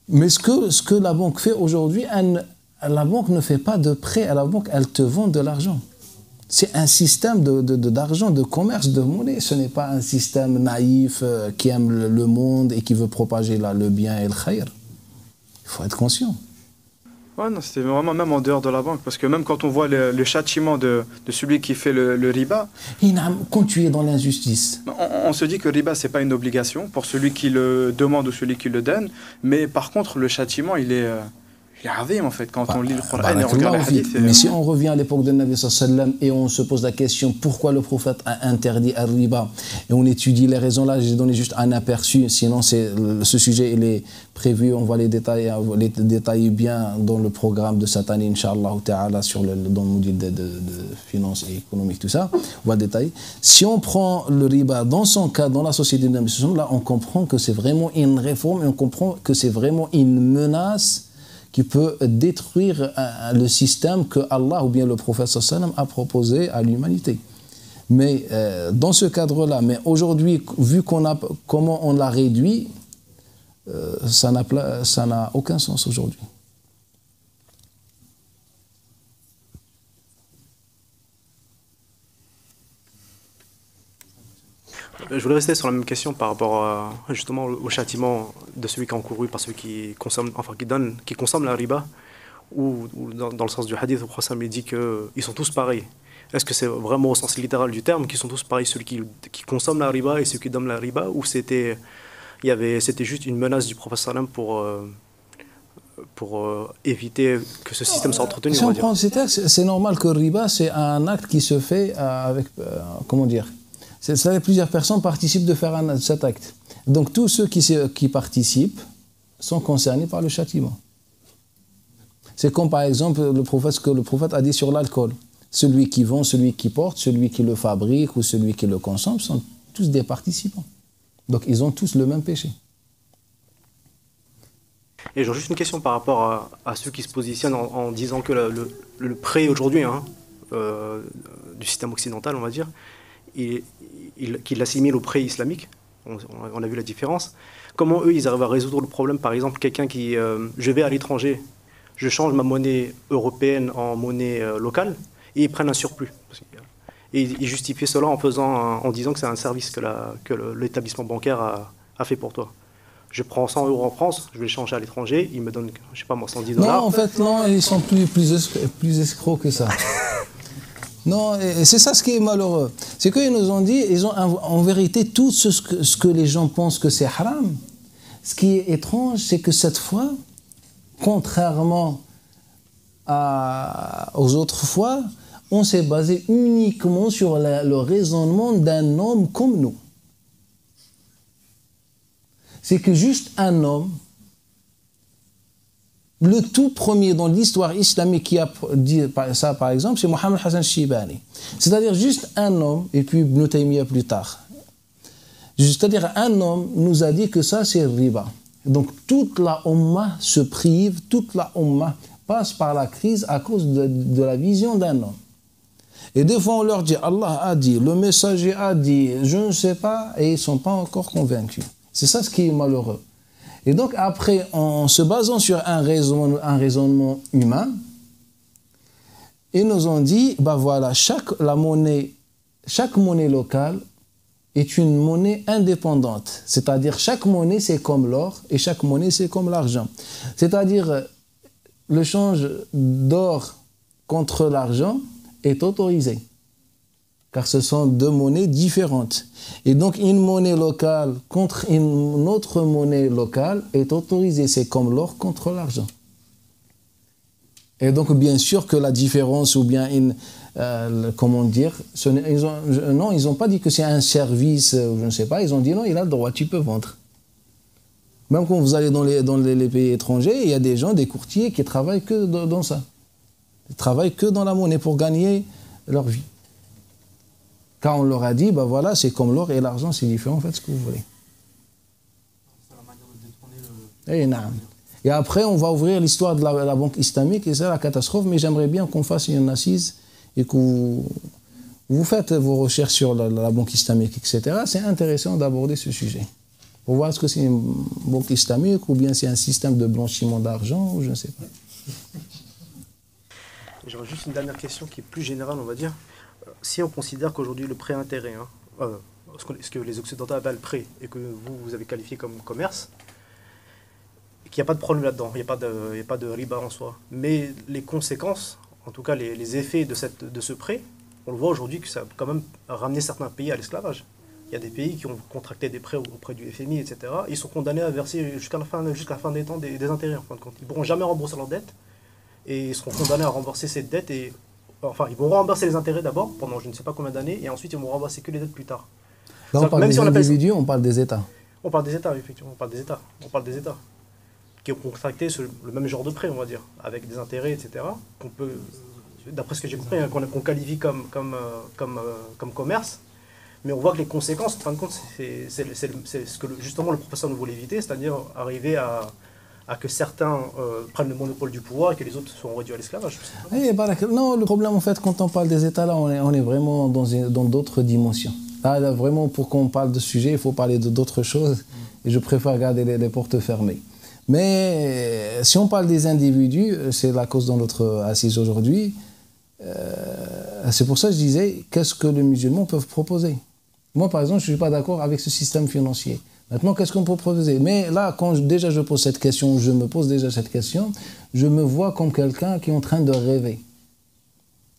Mais ce que la banque fait aujourd'hui, la banque ne fait pas de prêt à la banque, elle te vend de l'argent. C'est un système d'argent, de commerce, de monnaie. Ce n'est pas un système naïf qui aime le monde et qui veut propager le bien et le khayr. Il faut être conscient. Ouais, non, c'était vraiment même en dehors de la banque, parce que même quand on voit le châtiment de celui qui fait le riba, quand tu es dans l'injustice, on se dit que le riba c'est pas une obligation pour celui qui le demande ou celui qui le donne, mais par contre le châtiment il est azim en fait quand on lit le Coran et on regarde les hadiths. Mais si on revient à l'époque de Nabi sallam et on se pose la question pourquoi le prophète a interdit le riba, et on étudie les raisons, là j'ai donné juste un aperçu, sinon ce sujet il est prévu, on va les détailler bien dans le programme de cette année Inch'Allah Ta'ala dans le module de finances et économiques, tout ça, on va détailler. Si on prend le riba dans son cas, dans la société de Nabi sallam, là on comprend que c'est vraiment une réforme, et on comprend que c'est vraiment une menace qui peut détruire le système que Allah ou bien le prophète sallam a proposé à l'humanité. Mais dans ce cadre-là, mais aujourd'hui, vu comment on l'a réduit, ça n'a aucun sens aujourd'hui. Je voulais rester sur la même question par rapport justement au châtiment de celui qui a encouru par celui qui consomme, enfin qui consomme la riba, ou dans le sens du hadith, le prophète il dit qu'ils sont tous pareils. Est-ce que c'est vraiment au sens littéral du terme qu'ils sont tous pareils, celui qui consomme la riba et celui qui donne la riba, ou c'était juste une menace du prophète sallam pour éviter que ce système soit entretenu? Si on prend ces textes, c'est normal que le riba c'est un acte qui se fait avec comment dire. Plusieurs personnes participent de faire cet acte. Donc tous ceux qui participent sont concernés par le châtiment. C'est comme par exemple ce que le prophète a dit sur l'alcool. Celui qui vend, celui qui porte, celui qui le fabrique ou celui qui le consomme sont tous des participants. Donc ils ont tous le même péché. Et j'ai juste une question par rapport à ceux qui se positionnent en disant que le prêt aujourd'hui du système occidental, on va dire, qu'il assimile au prêt islamique. On a vu la différence. Comment eux, ils arrivent à résoudre le problème? Par exemple, quelqu'un qui... je vais à l'étranger, je change ma monnaie européenne en monnaie locale, et ils prennent un surplus. Et ils justifiaient cela en disant que c'est un service que l'établissement bancaire a fait pour toi. Je prends 100 € en France, je vais le changer à l'étranger, ils me donnent, je sais pas moi, 110 $. Non, en fait, non, ils sont plus escrocs que ça. Non, et c'est ça ce qui est malheureux. C'est qu'ils nous ont dit, en vérité, tout ce que les gens pensent que c'est haram. Ce qui est étrange, c'est que cette fois, contrairement aux autres fois, on s'est basé uniquement sur le raisonnement d'un homme comme nous. C'est que juste un homme, le tout premier dans l'histoire islamique qui a dit ça, par exemple, c'est Mohammed Hassan Shibani. C'est-à-dire juste un homme, et puis Ibn Taymiyyah plus tard. C'est-à-dire un homme nous a dit que ça, c'est le riba. Donc toute la Ummah se prive, toute la Ummah passe par la crise à cause de la vision d'un homme. Et des fois, on leur dit, Allah a dit, le messager a dit, je ne sais pas, et ils ne sont pas encore convaincus. C'est ça ce qui est malheureux. Et donc après, en se basant sur un raisonnement humain, ils nous ont dit, bah voilà, chaque monnaie locale est une monnaie indépendante. C'est-à-dire chaque monnaie c'est comme l'or et chaque monnaie c'est comme l'argent. C'est-à-dire le change d'or contre l'argent est autorisé. Car ce sont deux monnaies différentes. Et donc, une monnaie locale contre une autre monnaie locale est autorisée. C'est comme l'or contre l'argent. Et donc, bien sûr que la différence, ou bien comment dire, ils n'ont pas dit que c'est un service, je ne sais pas, ils ont dit non, il a le droit, tu peux vendre. Même quand vous allez dans les pays étrangers, il y a des gens, des courtiers qui travaillent que dans ça. Ils travaillent que dans la monnaie pour gagner leur vie. Car on leur a dit, ben voilà, c'est comme l'or et l'argent, c'est différent, faites ce que vous voulez. C'est la manière de détourner le... Et après, on va ouvrir l'histoire de la banque islamique, et c'est la catastrophe, mais j'aimerais bien qu'on fasse une assise et que vous faites vos recherches sur la banque islamique, etc. C'est intéressant d'aborder ce sujet. Pour voir est-ce que c'est une banque islamique ou bien c'est un système de blanchiment d'argent, ou je ne sais pas. J'aurais juste une dernière question qui est plus générale, on va dire. Si on considère qu'aujourd'hui le prêt à intérêt, ce que les Occidentaux appellent prêt et que vous avez qualifié comme commerce, qu'il n'y a pas de problème là-dedans, il n'y a pas de riba en soi, mais les conséquences, en tout cas les effets de ce prêt, on le voit aujourd'hui que ça a quand même ramené certains pays à l'esclavage. Il y a des pays qui ont contracté des prêts auprès du FMI, etc. Ils sont condamnés à verser jusqu'à la fin des temps des intérêts en fin de compte. Ils ne pourront jamais rembourser leurs dettes et ils seront condamnés à rembourser ces dettes et enfin, ils vont rembourser les intérêts d'abord, pendant je ne sais pas combien d'années, et ensuite ils vont rembourser que les dettes plus tard. Là, on parle des individus, on parle des États. On parle des États, effectivement, on parle des États qui ont contracté le même genre de prêt, on va dire, avec des intérêts, etc., qu'on peut, d'après ce que j'ai compris, qu'on qualifie comme commerce, mais on voit que les conséquences, en fin de compte, c'est ce que justement le professeur nous voulait éviter, c'est-à-dire arriver à que certains prennent le monopole du pouvoir et que les autres sont réduits à l'esclavage. Non, le problème, en fait, quand on parle des États, là, on est vraiment dans d'autres dimensions. Là, vraiment, pour qu'on parle de ce sujet, il faut parler d'autres choses. Et je préfère garder les portes fermées. Mais si on parle des individus, c'est la cause dans notre assise aujourd'hui. C'est pour ça que je disais, qu'est-ce que les musulmans peuvent proposer? Moi, par exemple, je ne suis pas d'accord avec ce système financier. Maintenant, qu'est-ce qu'on peut proposer? Mais là, quand je pose cette question, je me pose déjà cette question, je me vois comme quelqu'un qui est en train de rêver.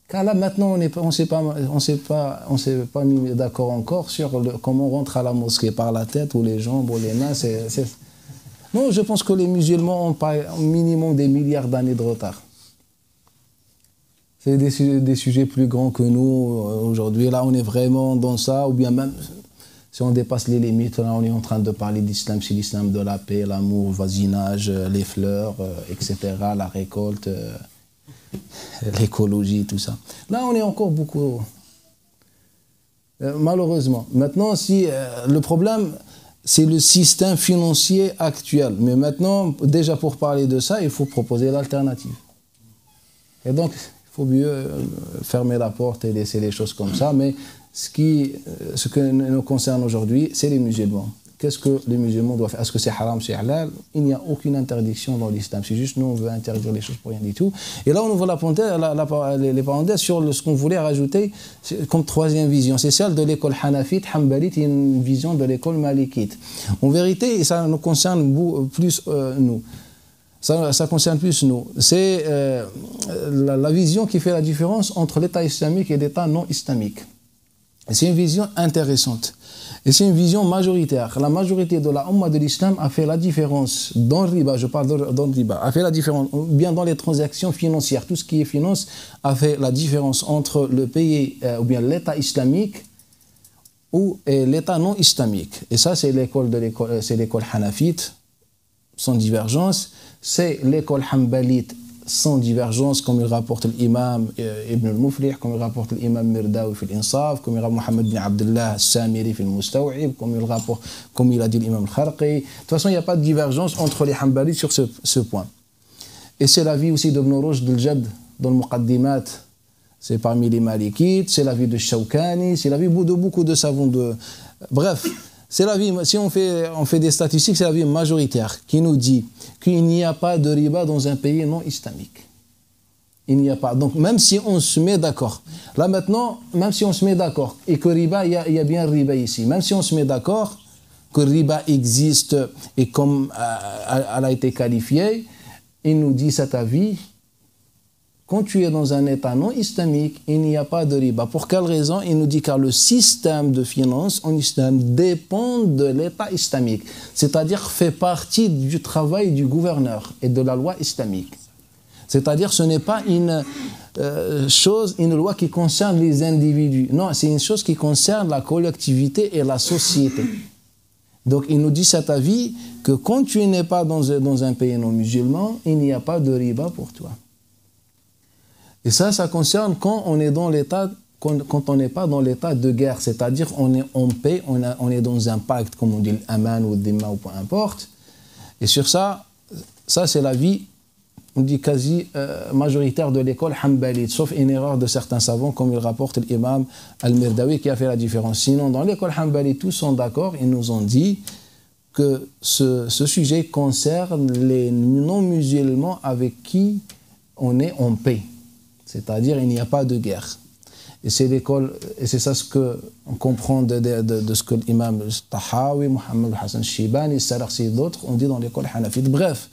Car là, maintenant, on ne s'est pas mis d'accord encore sur comment on rentre à la mosquée, par la tête ou les jambes ou les mains. Non, je pense que les musulmans ont au minimum des milliards d'années de retard. C'est des sujets plus grands que nous aujourd'hui. Là, on est vraiment dans ça, ou bien même... Si on dépasse les limites, là, on est en train de parler d'islam, c'est l'islam de la paix, l'amour, le voisinage, les fleurs, etc., la récolte, l'écologie, tout ça. Là, on est encore beaucoup... malheureusement. Maintenant, le problème, c'est le système financier actuel. Mais maintenant, déjà pour parler de ça, il faut proposer l'alternative. Et donc, il faut mieux fermer la porte et laisser les choses comme ça, mais... Ce qui nous concerne aujourd'hui, c'est les musulmans. qu'est-ce que les musulmans doivent faire? Est-ce que c'est haram, c'est halal? Il n'y a aucune interdiction dans l'islam. C'est juste nous, on veut interdire les choses pour rien du tout. Et là, on ouvre les parenthèses sur ce qu'on voulait rajouter comme troisième vision. C'est celle de l'école hanafite, hanbalite, et une vision de l'école malikite. En vérité, ça nous concerne plus nous. Ça concerne plus nous. C'est la vision qui fait la différence entre l'État islamique et l'État non islamique. C'est une vision intéressante. Et c'est une vision majoritaire. La majorité de la Ummah de l'islam a fait la différence dans le riba, je parle dans le riba, a fait la différence, bien dans les transactions financières, tout ce qui est finance, a fait la différence entre le pays, ou bien l'État islamique ou l'État non islamique. Et ça, c'est l'école hanafite, sans divergence. C'est l'école hanbalite, sans divergence, comme il rapporte l'imam Ibn al-Muflih, comme il rapporte l'imam Mirdawi fil Insaf, comme il rapporte Mohamed bin Abdullah al-Samiri fil Mustaw'ib, comme il a dit l'imam al-Kharqi. De toute façon, il n'y a pas de divergence entre les hanbalites sur ce point. Et c'est l'avis aussi d'Ibn Rushd al-Jadd dans le Muqaddimat, c'est parmi les malikites, c'est l'avis de Shawkani, c'est l'avis de beaucoup de savants de... Bref, c'est l'avis, si on fait des statistiques, c'est l'avis majoritaire qui nous dit qu'il n'y a pas de riba dans un pays non islamique. Il n'y a pas. Donc même si on se met d'accord, là maintenant, même si on se met d'accord et que riba, il y a bien riba ici, même si on se met d'accord que riba existe et comme elle a été qualifiée, il nous dit cet avis. Quand tu es dans un État non islamique, il n'y a pas de riba. Pour quelle raison? Il nous dit car le système de finance en islam dépend de l'État islamique, c'est-à-dire fait partie du travail du gouverneur et de la loi islamique. C'est-à-dire ce n'est pas une loi qui concerne les individus. Non, c'est une chose qui concerne la collectivité et la société. Donc il nous dit cet avis que quand tu n'es pas dans un pays non musulman, il n'y a pas de riba pour toi. Et ça concerne quand on est dans l'état, quand on n'est pas dans l'état de guerre, c'est-à-dire on est en paix, on est dans un pacte, comme on dit l'aman ou dhimma ou peu importe. Et sur ça c'est l'avis, on dit quasi majoritaire de l'école hanbalite, sauf une erreur de certains savants, comme il rapporte l'imam al-Mirdawi qui a fait la différence. Sinon, dans l'école hanbalite, tous sont d'accord, ils nous ont dit que ce sujet concerne les non-musulmans avec qui on est en paix. C'est-à-dire, il n'y a pas de guerre. Et c'est l'école, et c'est ça ce qu'on comprend de ce que l'imam Tahawi, Mohamed Hassan Shibani, Sararsi et d'autres ont dit dans l'école hanafite. Bref,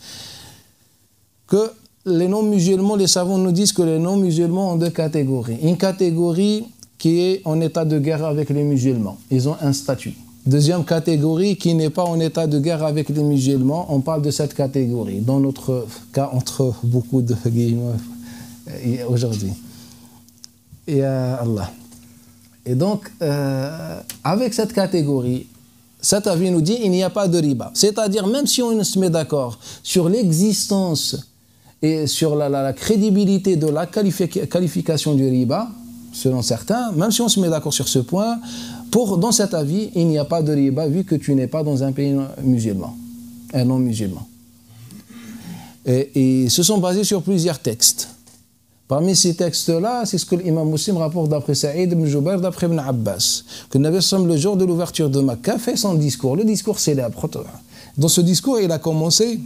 que les non-musulmans, les savants nous disent que les non-musulmans ont deux catégories. Une catégorie qui est en état de guerre avec les musulmans. Ils ont un statut. Deuxième catégorie qui n'est pas en état de guerre avec les musulmans. On parle de cette catégorie. Dans notre cas, entre beaucoup de guillemets, aujourd'hui. Et Allah. Et donc, avec cette catégorie, cet avis nous dit qu'il n'y a pas de riba. C'est-à-dire, même si on se met d'accord sur l'existence et sur la crédibilité de la qualification du riba, selon certains, même si on se met d'accord sur ce point, dans cet avis, il n'y a pas de riba vu que tu n'es pas dans un pays musulman, un non musulman. Et ils se sont basés sur plusieurs textes. Parmi ces textes-là, c'est ce que l'imam Muslim rapporte d'après Saïd ibn Jubair, d'après Ibn Abbas, que le Nabi sallam, le jour de l'ouverture de Makkah, fait son discours, le discours célèbre. Dans ce discours, il a commencé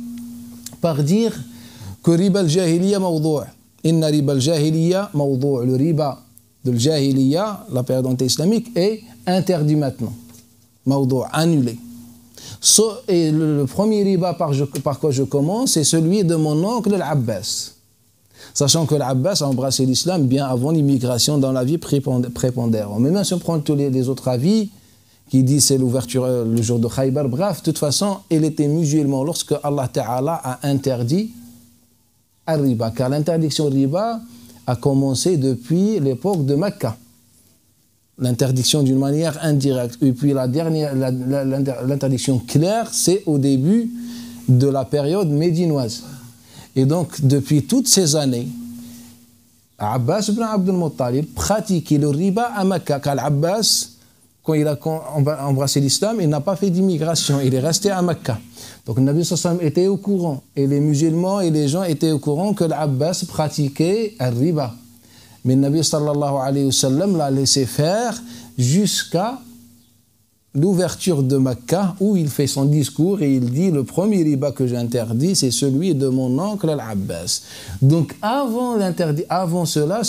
par dire que riba al-jahiliya mawdou'. Inna riba al-jahiliya mawdou'. Le riba de al-jahiliya, la période anti-islamique, est interdit maintenant. Mawdou', annulé. Et le premier riba par quoi je commence, c'est celui de mon oncle l'Abbas. Sachant que l'Abbas a embrassé l'islam bien avant l'immigration dans la vie prépondérante. Mais même si on prend tous les autres avis, qui disent c'est l'ouverture le jour de Khaybar, bref, de toute façon, il était musulman lorsque Allah Ta'ala a interdit al-riba. Car l'interdiction riba a commencé depuis l'époque de Mecca. L'interdiction d'une manière indirecte. Et puis l'interdiction claire, c'est au début de la période médinoise. Et donc, depuis toutes ces années, Abbas ibn Abdul Muttalib pratiquait le riba à Mecca. Car Abbas, quand il a embrassé l'islam, il n'a pas fait d'immigration, il est resté à Mecca. Donc, le Nabi sallallahu alayhi wa sallam était au courant, et les musulmans et les gens étaient au courant que l'Abbas pratiquait le riba. Mais le Nabi sallallahu alayhi wa sallam l'a laissé faire jusqu'à l'ouverture de Mecca où il fait son discours et il dit le premier riba que j'interdis c'est celui de mon oncle Al-Abbas. Donc avant cela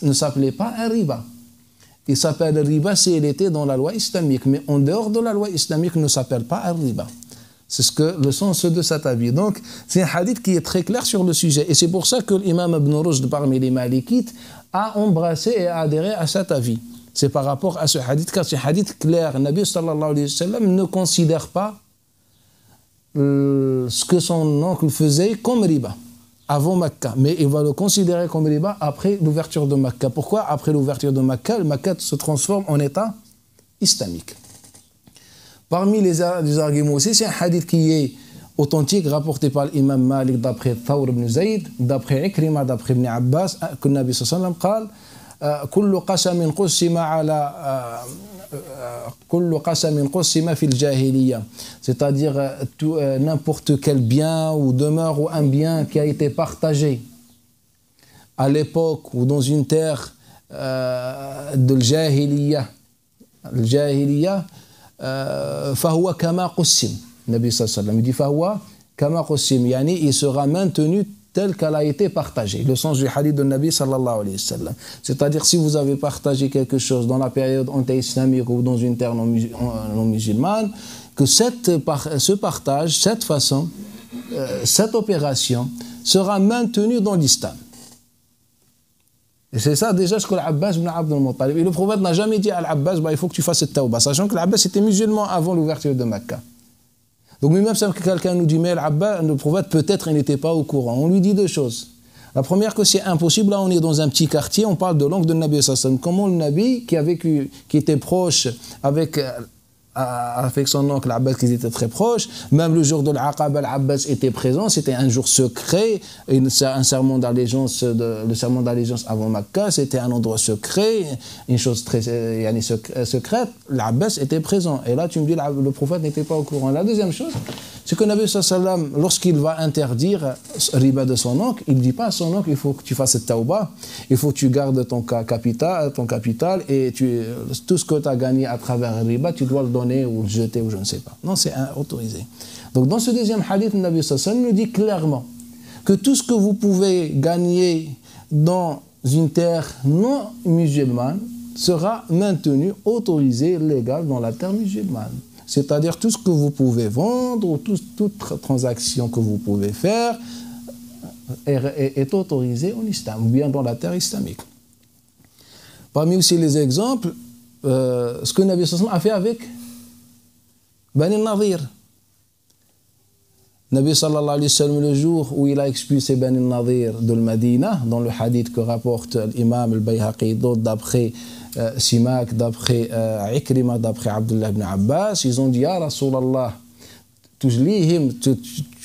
ne s'appelait pas un riba. Il s'appelle riba si il était dans la loi islamique, mais en dehors de la loi islamique ne s'appelle pas un riba. C'est le sens de cet avis. Donc c'est un hadith qui est très clair sur le sujet et c'est pour ça que l'imam Ibn Rushd parmi les Malikites a embrassé et adhéré à cet avis. C'est par rapport à ce hadith, car c'est un hadith clair. Le Nabi sallallahu alayhi wa sallam ne considère pas ce que son oncle faisait comme riba avant Mecca, mais il va le considérer comme riba après l'ouverture de Mecca. Pourquoi après l'ouverture de Mecca, le Mecca se transforme en État islamique. Parmi les arguments aussi, c'est un hadith qui est authentique, rapporté par l'imam Malik d'après Thawr ibn Zayd, d'après Ikrima, d'après Ibn Abbas, que le Nabi sallallahu alayhi wa sallam dit كل قسم قسم في الجاهلية, c'est-à-dire n'importe quel bien ou demeure ou un bien qui a été partagé à l'époque ou dans une terre de الجاهلية, فهو كما قسم. النبي صلى الله عليه وسلم dit فهو كما قسم, يعني il sera maintenu tel qu'elle a été partagée. Le sens du hadith de Nabi sallallahu alayhi wa sallam. C'est-à-dire, si vous avez partagé quelque chose dans la période anté-islamique ou dans une terre non musulmane, que ce partage, cette façon, cette opération sera maintenue dans l'islam. Et c'est ça déjà ce que l'Abbas ibn Abd al-Muttalib. Et le prophète n'a jamais dit à l'Abbas, il faut que tu fasses cette tawbah, sachant que l'Abbas était musulman avant l'ouverture de Mecca. Donc même si quelqu'un nous dit, mais le prophète peut-être il n'était pas au courant, on lui dit deux choses. La première, que c'est impossible, là on est dans un petit quartier, on parle de l'oncle de Nabi sallallahu alayhi wa sallam. Comment le Nabi qui était proche avec son oncle Abbas, qui étaient très proches, même le jour de l'Aqaba, l'Abbas était présent, c'était un jour secret, un serment d'allégeance, le serment d'allégeance avant Mecca, c'était un endroit secret, une chose très secrète, l'Abbas était présent. Et là tu me dis, le prophète n'était pas au courant. La deuxième chose, c'est que Nabi sallallahu alayhi wa sallam, lorsqu'il va interdire riba de son oncle, il ne dit pas à son oncle, il faut que tu fasses cette tawbah, il faut que tu gardes ton capital et tout ce que tu as gagné à travers le riba, tu dois le donner ou le jeter ou je ne sais pas. Non, c'est autorisé. Donc dans ce deuxième hadith, Nabi sallallahu alayhi wa sallam nous dit clairement que tout ce que vous pouvez gagner dans une terre non musulmane sera maintenu, autorisé, légal dans la terre musulmane. C'est-à-dire tout ce que vous pouvez vendre ou toute transaction que vous pouvez faire est autorisée en islam, ou bien dans la terre islamique. Parmi aussi les exemples, ce que Nabi sallallahu alayhi wa sallam a fait avec Bani Nadir. Nabi sallallahu alayhi wa sallam, le jour où il a expulsé Bani Nadir de Medina, dans le hadith que rapporte l'imam al-Bayhaqi, d'autres d'après Simak, d'après Ikrima, d'après Abdullah ibn Abbas, ils ont dit, Ya Rasulallah, tu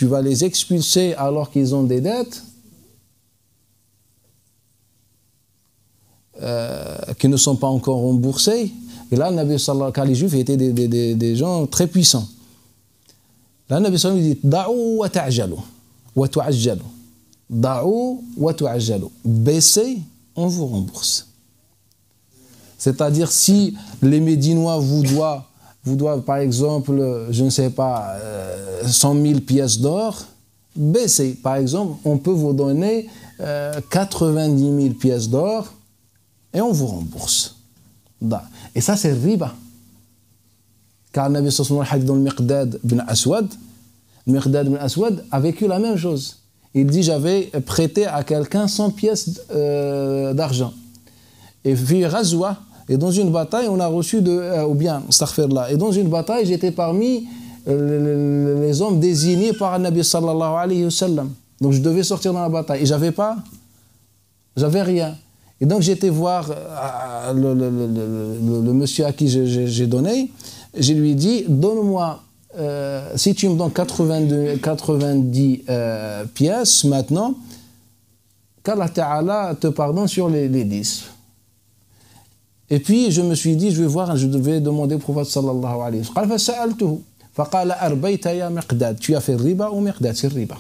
vas les expulser alors qu'ils ont des dettes qui ne sont pas encore remboursées. Et là, car les Juifs étaient des gens très puissants. Là, le Nabi sallallahu alayhi wa sallam dit, Da'u wa ta'jalu, wa tu'ajjalu. Da'u wa tu'ajjalu. Baissez, on vous rembourse. C'est-à-dire, si les Médinois vous doivent, par exemple, je ne sais pas, 100 000 pièces d'or, baissez. Par exemple, on peut vous donner 90 000 pièces d'or et on vous rembourse. Et ça, c'est riba. Car Nabi sallallahu alayhi wa sallam, dans le Miqdad ibn Aswad a vécu la même chose. Il dit, j'avais prêté à quelqu'un 100 pièces d'argent. Et puis, Ghazwa, et dans une bataille, on a reçu et dans une bataille, j'étais parmi les hommes désignés par Nabi sallallahu alayhi wa sallam. Donc je devais sortir dans la bataille. Et j'avais rien. Et donc j'étais voir le monsieur à qui j'ai donné. Je lui ai dit, donne-moi, si tu me donnes 90 pièces maintenant, qu'Allah Ta'ala te pardonne sur les 10. Et puis je me suis dit, je vais demander au prophète sallallahu alayhi wa sallam. Tu as fait riba ou miqdad? C'est riba.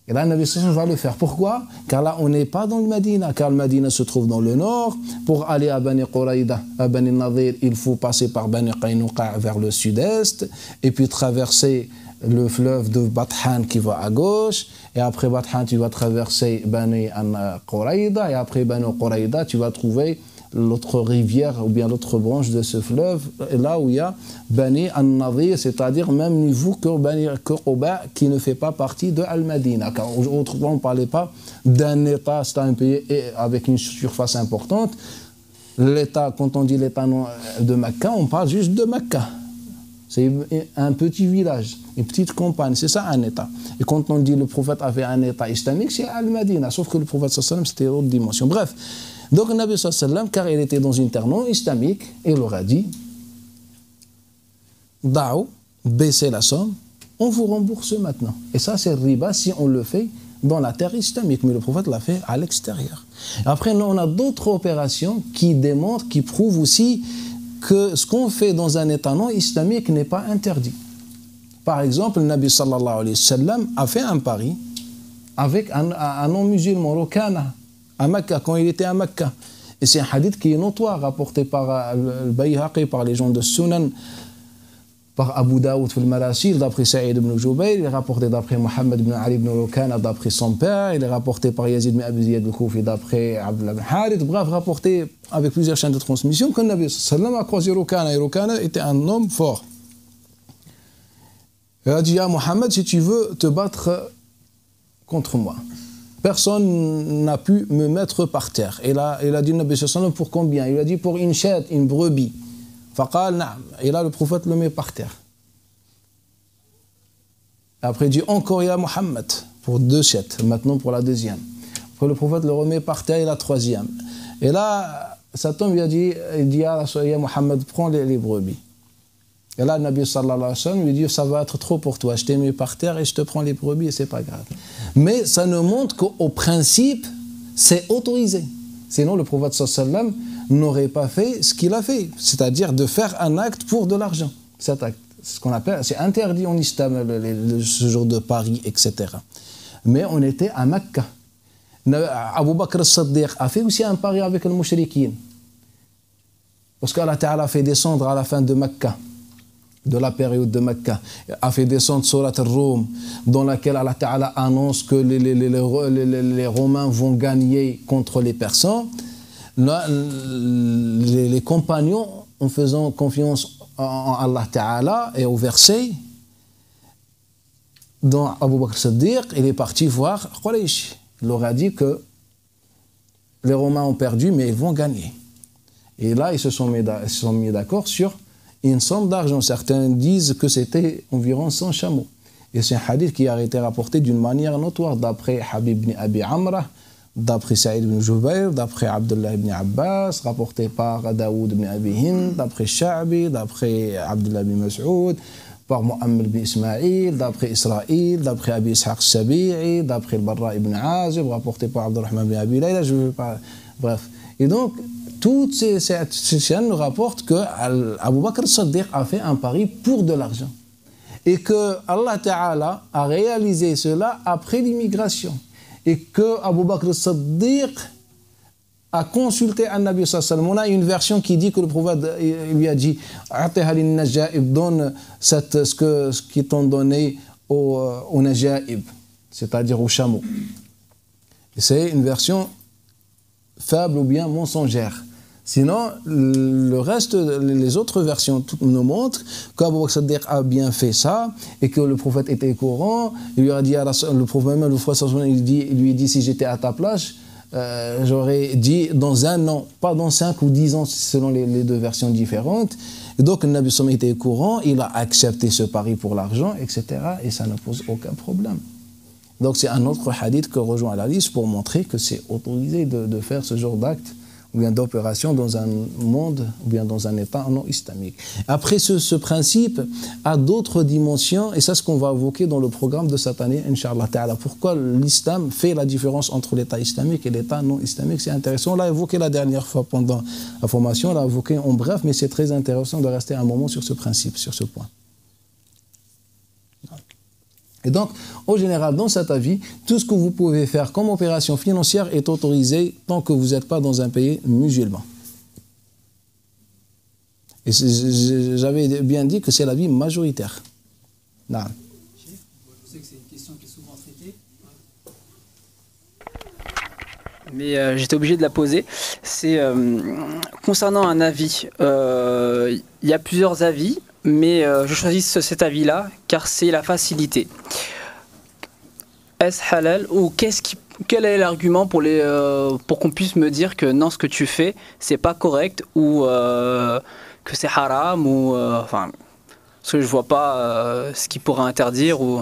Et là, le Nabi sallallahu va le faire. Pourquoi? Car là, on n'est pas dans le Médina, car le Médina se trouve dans le nord. Pour aller à Bani Quraïda, à Bani Nadir, il faut passer par Bani Qaynuqa vers le sud-est, et puis traverser le fleuve de Bathan qui va à gauche, et après Bathan, tu vas traverser Bani Quraïda, et après Bani Quraïda, tu vas trouver l'autre rivière ou bien l'autre branche de ce fleuve, là où il y a Bani al-Nadir, c'est-à-dire même niveau que Bani Quba, qui ne fait pas partie de Al-Madina. Car autrement, on ne parlait pas d'un État, c'est un pays avec une surface importante. L'État, quand on dit l'État de Mecca, on parle juste de Mecca. C'est un petit village, une petite campagne, c'est ça un État. Et quand on dit le prophète avait un État islamique, c'est Al-Madina, sauf que le prophète sallallahu alayhi wa sallam, c'était autre dimension. Bref. Donc le Nabi sallallahu alayhi wa sallam, car il était dans une terre non islamique, il leur a dit Da'ou, baissez la somme, on vous rembourse maintenant. Et ça, c'est le riba si on le fait dans la terre islamique, mais le prophète l'a fait à l'extérieur. Après, on a d'autres opérations qui démontrent, qui prouvent aussi que ce qu'on fait dans un état non islamique n'est pas interdit. Par exemple, le Nabi sallallahu alayhi wa sallam a fait un pari avec un non-musulman, Rokana, à Mecca, quand il était à Mecca. Et c'est un hadith qui est notoire, rapporté par le Bayhaqi, par les gens de Sunan, par Abu Daoud fil Marasil, d'après Saïd ibn Jubayr, il est rapporté d'après Mohammed ibn Ali ibn Rukana, d'après son père, il est rapporté par Yazid ibn Abi Ziyad al-Koufi, d'après Abdullah ibn Harith, bref, rapporté avec plusieurs chaînes de transmission, que le Nabi sallallahu alayhi wa sallam a croisé Rukana, et Rukana était un homme fort. Il a dit à Mohammed, si tu veux te battre contre moi, personne n'a pu me mettre par terre. Et là, il a dit, Nabi sallallahu alayhi wa sallam, pour combien? Il a dit, pour une chèvre, une brebis. Faqal, na'am. Et là, le prophète le met par terre. Après, il dit, encore, il y a Mohammed, pour 2 chèvres, maintenant pour la deuxième. Après, le prophète le remet par terre, et la troisième. Et là, cet homme, il dit, ya Mohammed, prends les brebis. Et là, le Nabi sallallahu alayhi wa sallam lui dit, ça va être trop pour toi, je t'ai mis par terre et je te prends les brebis et c'est pas grave. Mais ça ne montre qu'au principe, c'est autorisé. Sinon, le prophète sallallahu alayhi wa sallam n'aurait pas fait ce qu'il a fait, c'est-à-dire de faire un acte pour de l'argent. Cet acte, ce qu'on appelle, c'est interdit en islam, ce genre de paris, etc. Mais on était à Mecca. Abu Bakr as-Siddiq a fait aussi un pari avec le mushrikin. Parce qu'Allah Ta'ala a fait descendre à la fin de Mecca, de la période de Mecca, a fait descendre Surat al-Rum, dans laquelle Allah Ta'ala annonce que les Romains vont gagner contre les Persans. Là, les compagnons, en faisant confiance en Allah Ta'ala et au verset, dont Abu Bakr Siddiq, il est parti voir Quraysh. Il leur a dit que les Romains ont perdu, mais ils vont gagner. Et là, ils se sont mis d'accord sur une somme d'argent. Certains disent que c'était environ 100 chameaux. Et c'est un hadith qui a été rapporté d'une manière notoire d'après Habib ibn Abi Amra, d'après Saïd ibn Jubayr, d'après Abdullah ibn Abbas, rapporté par Daoud ibn Abi Hind, d'après Sha'bi, d'après Abdullah ibn Mas'ud, par Mu'ammil ibn Ismaïl, d'après Israël, d'après Abi Ishaq Sabi'i, d'après Barra ibn Azib, rapporté par Abdurrahman ibn Abi Layla, je ne veux pas... Bref. Et donc, toutes ces chaînes nous rapportent que Abu Bakr as-Siddiq a fait un pari pour de l'argent. Et que Allah Ta'ala a réalisé cela après l'immigration. Et que Abu Bakr as-Siddiq a consulté un Nabi sallallahu alayhi wa sallam. On a une version qui dit que le prophète lui a dit donne ce qu'ils t'ont donné aux Najaib, c'est-à-dire aux chameaux. C'est une version faible ou bien mensongère. Sinon, le reste, les autres versions nous montrent qu'Abu Bakr as-Siddiq a bien fait ça et que le prophète était au courant. Il lui a dit, le prophète même, le prophète il lui a dit, si j'étais à ta place, j'aurais dit dans 1 an, pas dans 5 ou 10 ans, selon les 2 versions différentes. Et donc, le Nabi sallallahu était au courant, il a accepté ce pari pour l'argent, etc. Et ça ne pose aucun problème. Donc, c'est un autre hadith que rejoint la liste pour montrer que c'est autorisé de faire ce genre d'acte ou bien d'opération dans un monde, ou bien dans un état non islamique. Après, ce principe a d'autres dimensions, et c'est ce qu'on va évoquer dans le programme de cette année, Inch'Allah Ta'ala. Pourquoi l'islam fait la différence entre l'état islamique et l'état non islamique? C'est intéressant. On l'a évoqué la dernière fois pendant la formation, on l'a évoqué en bref, mais c'est très intéressant de rester un moment sur ce principe, sur ce point. Et donc, en général, dans cet avis, tout ce que vous pouvez faire comme opération financière est autorisé tant que vous n'êtes pas dans un pays musulman. Et j'avais bien dit que c'est l'avis majoritaire. Non. Je sais que c'est une question qui est souvent traitée. Mais j'étais obligé de la poser. C'est concernant un avis. Il y a plusieurs avis, mais je choisis cet avis-là car c'est la facilité. Est-ce halal ou quel est l'argument pour qu'on puisse me dire que non, ce que tu fais, c'est pas correct ou que c'est haram ou enfin, parce que je vois pas ce qui pourrait interdire ou.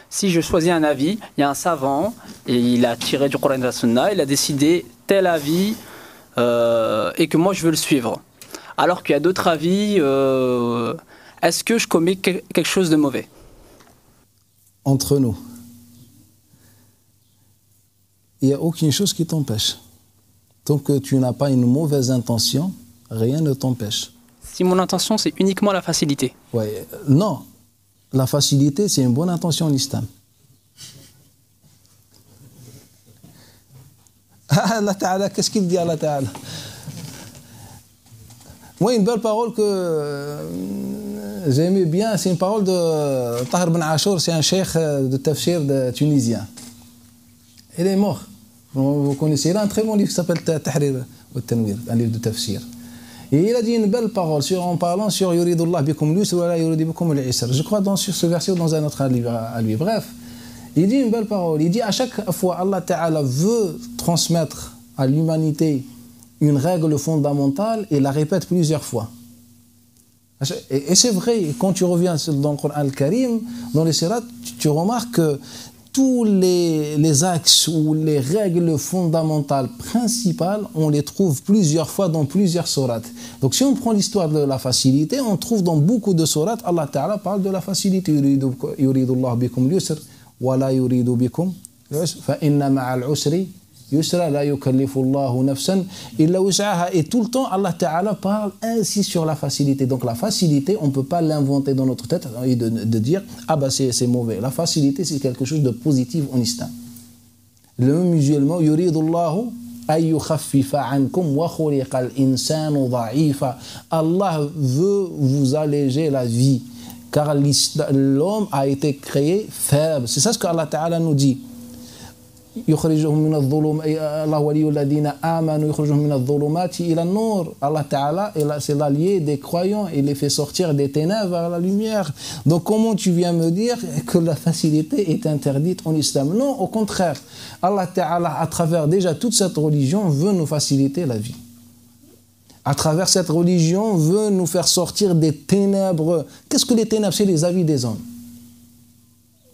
Si je choisis un avis, il y a un savant et il a tiré du Coran et de la Sunna, il a décidé tel avis et que moi je veux le suivre. Alors qu'il y a d'autres avis, est-ce que je commets quelque chose de mauvais? Entre nous, il n'y a aucune chose qui t'empêche. Tant que tu n'as pas une mauvaise intention, rien ne t'empêche. Si mon intention c'est uniquement la facilité. Ouais, non. La facilité, c'est une bonne intention en islam. Allah Ta'ala, qu'est-ce qu'il dit Allah Ta'ala? Moi, une belle parole que j'aimais bien, c'est une parole de Tahir Ben Achour, c'est un cheikh de tafsir tunisien. Il est mort. Vous connaissez, il a un très bon livre qui s'appelle Tahrir wa Tanwir, un livre de tafsir. Et il a dit une belle parole en parlant sur Yuridullah bikum l'usr wa la yuridu bikum al-isr. Je crois sur ce verset ou dans un autre livre à lui. Bref, il dit une belle parole. Il dit à chaque fois Allah Ta'ala veut transmettre à l'humanité une règle fondamentale et la répète plusieurs fois. Et c'est vrai, quand tu reviens dans le Coran al-Karim, dans les Sirat, tu remarques que tous les axes ou les règles fondamentales principales, on les trouve plusieurs fois dans plusieurs sourates. Donc si on prend l'histoire de la facilité, on trouve dans beaucoup de sourates, Allah Ta'ala parle de la facilité. Yuridullah bikum l'usr wa la yuridu bikum l'usr fa inna ma'al usri yusra la yukallifullahu nafsan illa wus'aha. Et tout le temps, Allah Ta'ala parle ainsi sur la facilité. Donc la facilité, on ne peut pas l'inventer dans notre tête et de dire « Ah ben c'est mauvais ». La facilité, c'est quelque chose de positif en islam. Le musulman, « Yuridullahu ay yukhaffifa ankum wa khuliqal insanu dha'ifa ». Allah veut vous alléger la vie, car l'homme a été créé faible. C'est ça ce qu'Allah Ta'ala nous dit. يخرجهم من الظلم الله ولي الذين آمنوا يخرجهم من الظلمات إلى النور. Allah Ta'ala, c'est l'allié des croyants, il les fait sortir des ténèbres vers la lumière. Donc comment tu viens me dire que la facilité est interdite en islam? Non, au contraire, Allah Ta'ala, à travers déjà toute cette religion, veut nous faciliter la vie. À travers cette religion, veut nous faire sortir des ténèbres. Qu'est-ce que les ténèbres? C'est les avis des hommes.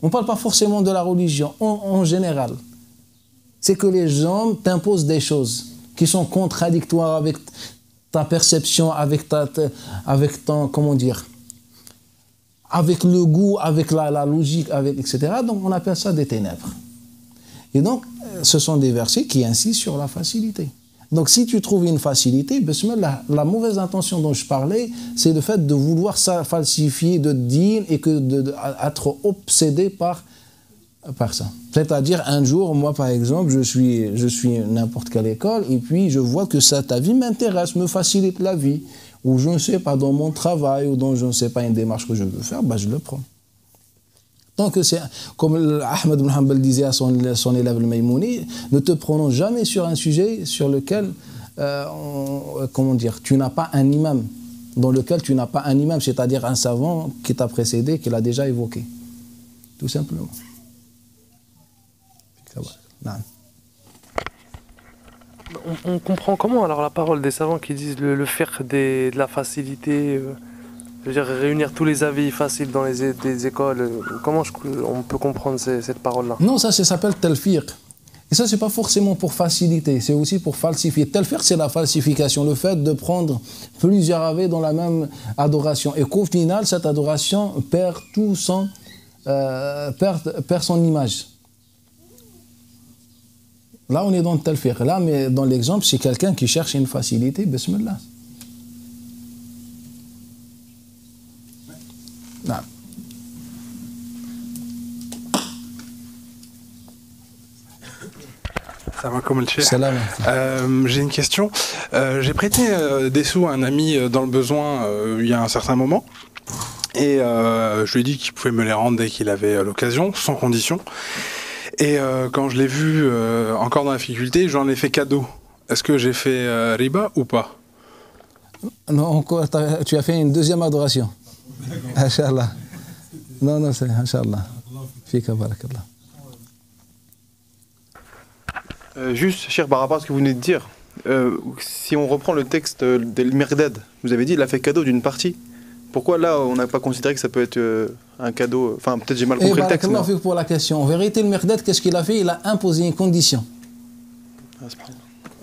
On ne parle pas forcément de la religion, en général. C'est que les hommes t'imposent des choses qui sont contradictoires avec ta perception, avec ton, comment dire, avec le goût, avec la logique, etc. Donc on appelle ça des ténèbres. Et donc, ce sont des versets qui insistent sur la facilité. Donc si tu trouves une facilité, la mauvaise intention dont je parlais, c'est le fait de vouloir falsifier, de dire et d'être obsédé par ça. C'est-à-dire, un jour, moi par exemple, je suis n'importe quelle école et puis je vois que cet avis m'intéresse, me facilite la vie, ou je ne sais pas, dans mon travail, ou dans je ne sais pas une démarche que je veux faire, je le prends. Donc, c'est comme Ahmed ibn Hanbal disait à son élève le Maïmouni, ne te prononce jamais sur un sujet sur lequel, comment dire, tu n'as pas un imam, dans lequel tu n'as pas un imam, c'est-à-dire un savant qui t'a précédé, qui l'a déjà évoqué. Tout simplement. On comprend comment alors la parole des savants qui disent le faire de la facilité, je veux dire réunir tous les avis faciles dans des écoles, comment on peut comprendre cette parole-là? Non, ça s'appelle talfiq. Et ça, c'est pas forcément pour faciliter, c'est aussi pour falsifier. Talfiq, c'est la falsification, le fait de prendre plusieurs avis dans la même adoration. Et qu'au final, cette adoration perd son image. Là, on est dans le talfiq. Là, mais dans l'exemple, c'est quelqu'un qui cherche une facilité, bismillah. Non. Ça va comme le chef. Salam. J'ai une question. J'ai prêté des sous à un ami dans le besoin il y a un certain moment. Et je lui ai dit qu'il pouvait me les rendre dès qu'il avait l'occasion, sans condition. Et quand je l'ai vu encore dans la difficulté, j'en ai fait cadeau. Est-ce que j'ai fait riba ou pas? Non, encore, tu as fait une deuxième adoration. Inch'Allah. Non, c'est Inch'Allah. Fika barakallah. Juste, cher, par rapport à ce que vous venez de dire, si on reprend le texte d'El Mirdad, vous avez dit il a fait cadeau d'une partie. Pourquoi là, on n'a pas considéré que ça peut être un cadeau? Enfin, peut-être j'ai mal compris le texte. Barakallah fik pour la question. En vérité, le Mirdad, qu'est-ce qu'il a fait? Il a imposé une condition.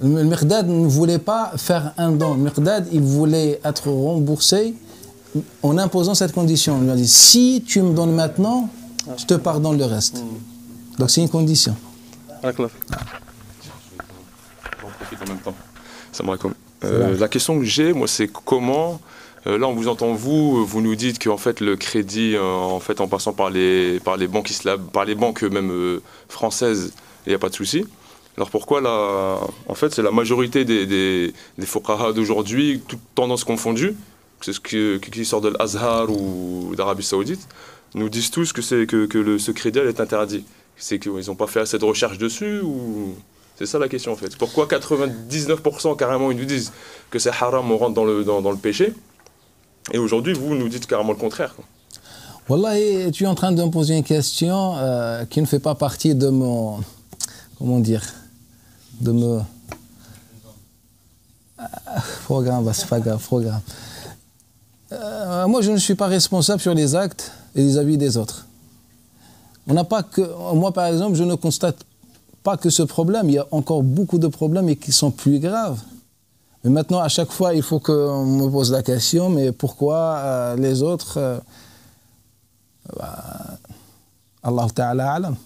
Le Mirdad ne voulait pas faire un don. Le Mirdad, il voulait être remboursé en imposant cette condition. Il lui a dit, si tu me donnes maintenant, je te pardonne le reste. Donc c'est une condition. J'en profite en même temps. Salam alaikum. La question que j'ai, moi, c'est comment... là, on vous entend, vous nous dites qu'en fait, le crédit, en passant par les banques par les banques même françaises, il n'y a pas de souci. Alors pourquoi là, en fait, c'est la majorité des fuqaha d'aujourd'hui, toutes tendances confondues, c'est ce qui sort de l'Azhar ou d'Arabie Saoudite, nous disent tous que ce crédit est interdit. C'est qu'ils n'ont pas fait assez de recherche dessus ou... C'est ça la question en fait. Pourquoi 99% carrément ils nous disent que c'est haram, on rentre dans le péché, et aujourd'hui vous nous dites carrément le contraire, quoi. Wallah, tu es en train de me poser une question qui ne fait pas partie de mon... Comment dire? De me... Programme, c'est pas grave, programme. Moi, je ne suis pas responsable sur les actes et les avis des autres. On n'a pas que... Moi, par exemple, je ne constate pas que ce problème. Il y a encore beaucoup de problèmes et qui sont plus graves. Mais maintenant, à chaque fois, il faut qu'on me pose la question, mais pourquoi les autres... Allah Ta'ala alam.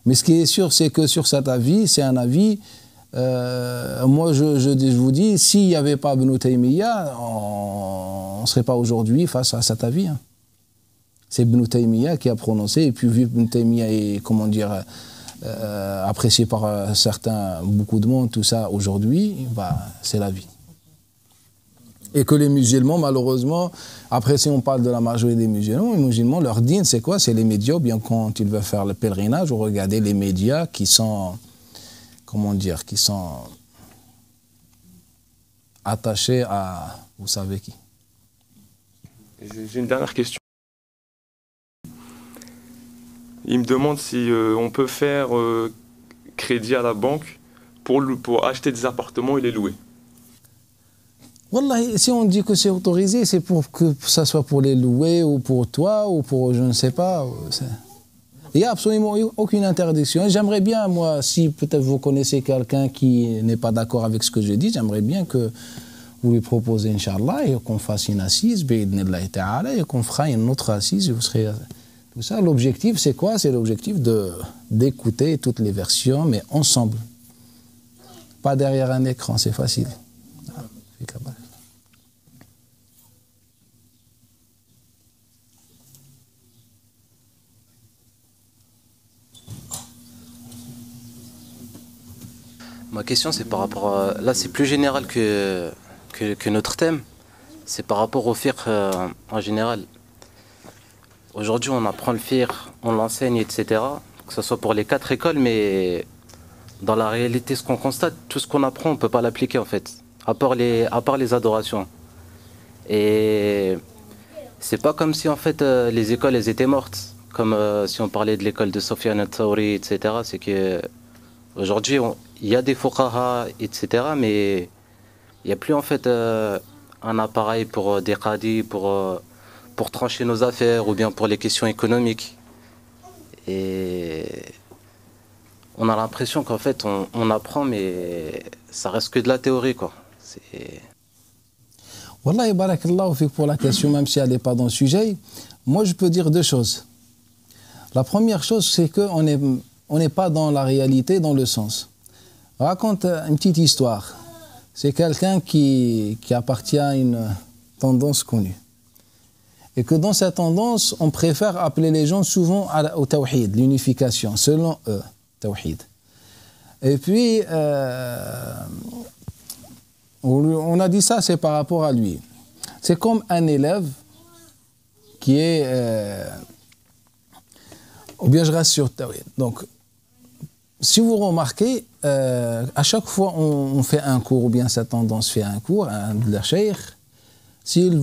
Mais ce qui est sûr, c'est que sur cet avis, c'est un avis... moi, je vous dis, s'il n'y avait pas Ibn Taymiyyah, on ne serait pas aujourd'hui face à cet avis. Hein. C'est Ibn Taymiyyah qui a prononcé, et puis vu Ibn Taymiyyah est, comment dire, apprécié par certains, beaucoup de monde, tout ça, aujourd'hui, c'est la vie. Et que les musulmans, malheureusement, après si on parle de la majorité des musulmans, les musulmans, leur dîne, c'est quoi? C'est les médias, bien quand ils veulent faire le pèlerinage, ou regarder les médias qui sont, comment dire, qui sont attachés à, vous savez qui. J'ai une dernière question. Il me demande si on peut faire crédit à la banque pour acheter des appartements et les louer. Wallah, si on dit que c'est autorisé, c'est pour que ça soit pour les louer ou pour toi ou pour je ne sais pas. Il n'y a absolument aucune interdiction. J'aimerais bien, moi, si peut-être vous connaissez quelqu'un qui n'est pas d'accord avec ce que je dis, j'aimerais bien que vous lui proposez, Inch'Allah, et qu'on fasse une assise, bi'idhnillahi ta'ala, et qu'on fera une autre assise, et vous serez... Tout ça, l'objectif, c'est quoi? C'est l'objectif d'écouter toutes les versions, mais ensemble. Pas derrière un écran, c'est facile. Ma question, c'est par rapport à... Là, c'est plus général que notre thème. C'est par rapport au fiqh en général. Aujourd'hui, on apprend le fiqh, on l'enseigne, etc. Que ce soit pour les 4 écoles, mais dans la réalité, ce qu'on constate, tout ce qu'on apprend, on ne peut pas l'appliquer, en fait. À part les adorations. Et c'est pas comme si, en fait, les écoles, elles étaient mortes. Comme si on parlait de l'école de Sufyan al-Thawri, etc. C'est que... Aujourd'hui, il y a des fuqaha, etc., mais il n'y a plus en fait un appareil pour des qadis, pour trancher nos affaires ou bien pour les questions économiques. Et on a l'impression qu'en fait, on apprend, mais ça reste que de la théorie, quoi. Wallah, barakallahu fik pour la question, même si elle n'est pas dans le sujet. Moi, je peux dire 2 choses. La première chose, c'est qu'on n'est pas dans la réalité, dans le sens. Raconte une petite histoire. C'est quelqu'un qui appartient à une tendance connue. Et que dans cette tendance, on préfère appeler les gens souvent au tawhid, l'unification, selon eux, tawhid. Et puis, on a dit ça, c'est par rapport à lui. C'est comme un élève qui est... ou bien je reste sur Tawhid. Donc, si vous remarquez, à chaque fois on fait un cours, ou bien cette tendance fait un cours, de la cheikh, s'il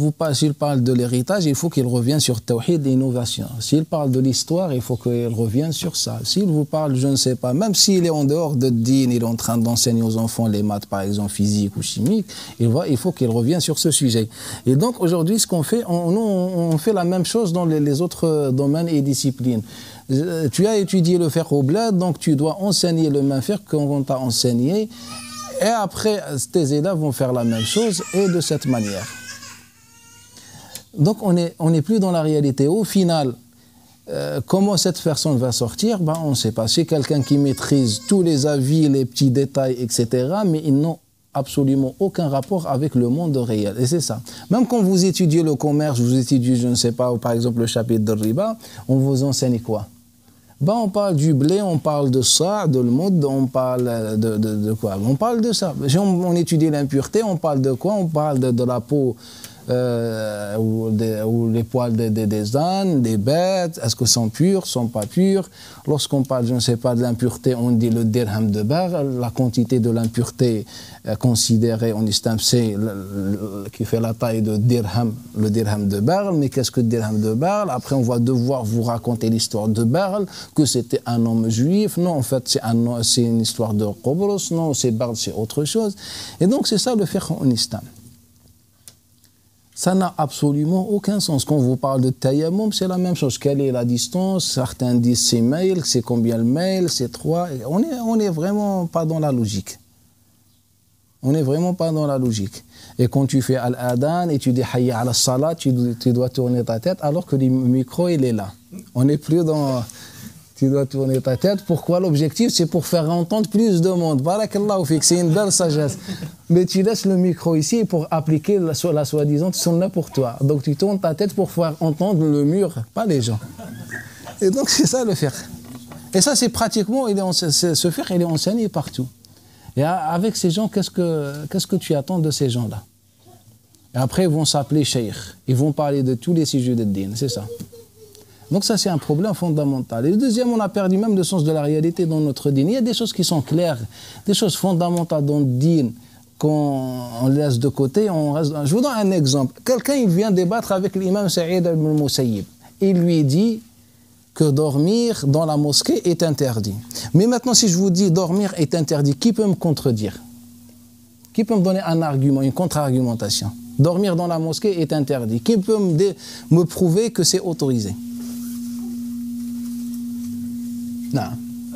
parle de l'héritage, il faut qu'il revienne sur Tawhid et l'innovation. S'il parle de l'histoire, il faut qu'il revienne sur ça. S'il vous parle, je ne sais pas, même s'il est en dehors de Din, il est en train d'enseigner aux enfants les maths, par exemple, physique ou chimique, il faut qu'il revienne sur ce sujet. Et donc, aujourd'hui, ce qu'on fait, on fait la même chose dans les autres domaines et disciplines. Tu as étudié le fiqh au bled, donc tu dois enseigner le même fiqh qu'on t'a enseigné. Et après, tes élèves vont faire la même chose, et de cette manière. Donc, on n'est plus dans la réalité. Au final, comment cette personne va sortir, on ne sait pas. C'est quelqu'un qui maîtrise tous les avis, les petits détails, etc., mais ils n'ont absolument aucun rapport avec le monde réel. Et c'est ça. Même quand vous étudiez le commerce, vous étudiez, je ne sais pas, par exemple, le chapitre de riba, on vous enseigne quoi? On parle du blé, on parle de ça, de le mode, on parle de quoi? On parle de ça. Si on étudie l'impureté, on parle de quoi? On parle de la peau, ou les poils des ânes, des bêtes, est-ce que sont purs, sont pas purs. Lorsqu'on parle, je ne sais pas, de l'impureté, on dit le dirham de barl, la quantité de l'impureté considérée en islam, c'est qui fait la taille de dirham, le dirham de barl. Mais qu'est-ce que le dirham de barl? Après, on va devoir vous raconter l'histoire de Barl, que c'était un homme juif. Non, en fait, c'est une histoire de Qobros. Non, c'est Barl, c'est autre chose. Et donc, c'est ça le fiqh en islam. Ça n'a absolument aucun sens. Quand on vous parle de tayammum, c'est la même chose. Quelle est la distance? Certains disent c'est mail, c'est combien le mail, c'est 3. On est vraiment pas dans la logique. On n'est vraiment pas dans la logique. Et quand tu fais al-adhan et tu dis hayya ala salat, tu dois tourner ta tête alors que le micro, il est là. On n'est plus dans... Tu dois tourner ta tête. Pourquoi? L'objectif, c'est pour faire entendre plus de monde. Barakallahu fik, c'est une belle sagesse. Mais tu laisses le micro ici pour appliquer la soi-disant sunna pour toi. Donc tu tournes ta tête pour faire entendre le mur, pas les gens. Et donc c'est ça le fiqh. Et ça, c'est pratiquement, ce fiqh, il est enseigné partout. Et avec ces gens, qu'est-ce que tu attends de ces gens-là? Et après, ils vont s'appeler cheikh. Ils vont parler de tous les sujets de din, c'est ça. Donc ça, c'est un problème fondamental. Et le deuxième, on a perdu même le sens de la réalité dans notre dîn. Il y a des choses qui sont claires, des choses fondamentales dans le dîn qu'on laisse de côté. Je vous donne un exemple. Quelqu'un, il vient débattre avec l'imam Saïd ibn al-Musayyib. Il lui dit que dormir dans la mosquée est interdit. Mais maintenant, si je vous dis dormir est interdit, qui peut me contredire? Qui peut me donner un argument, une contre-argumentation? Dormir dans la mosquée est interdit. Qui peut me prouver que c'est autorisé? Non. Ah,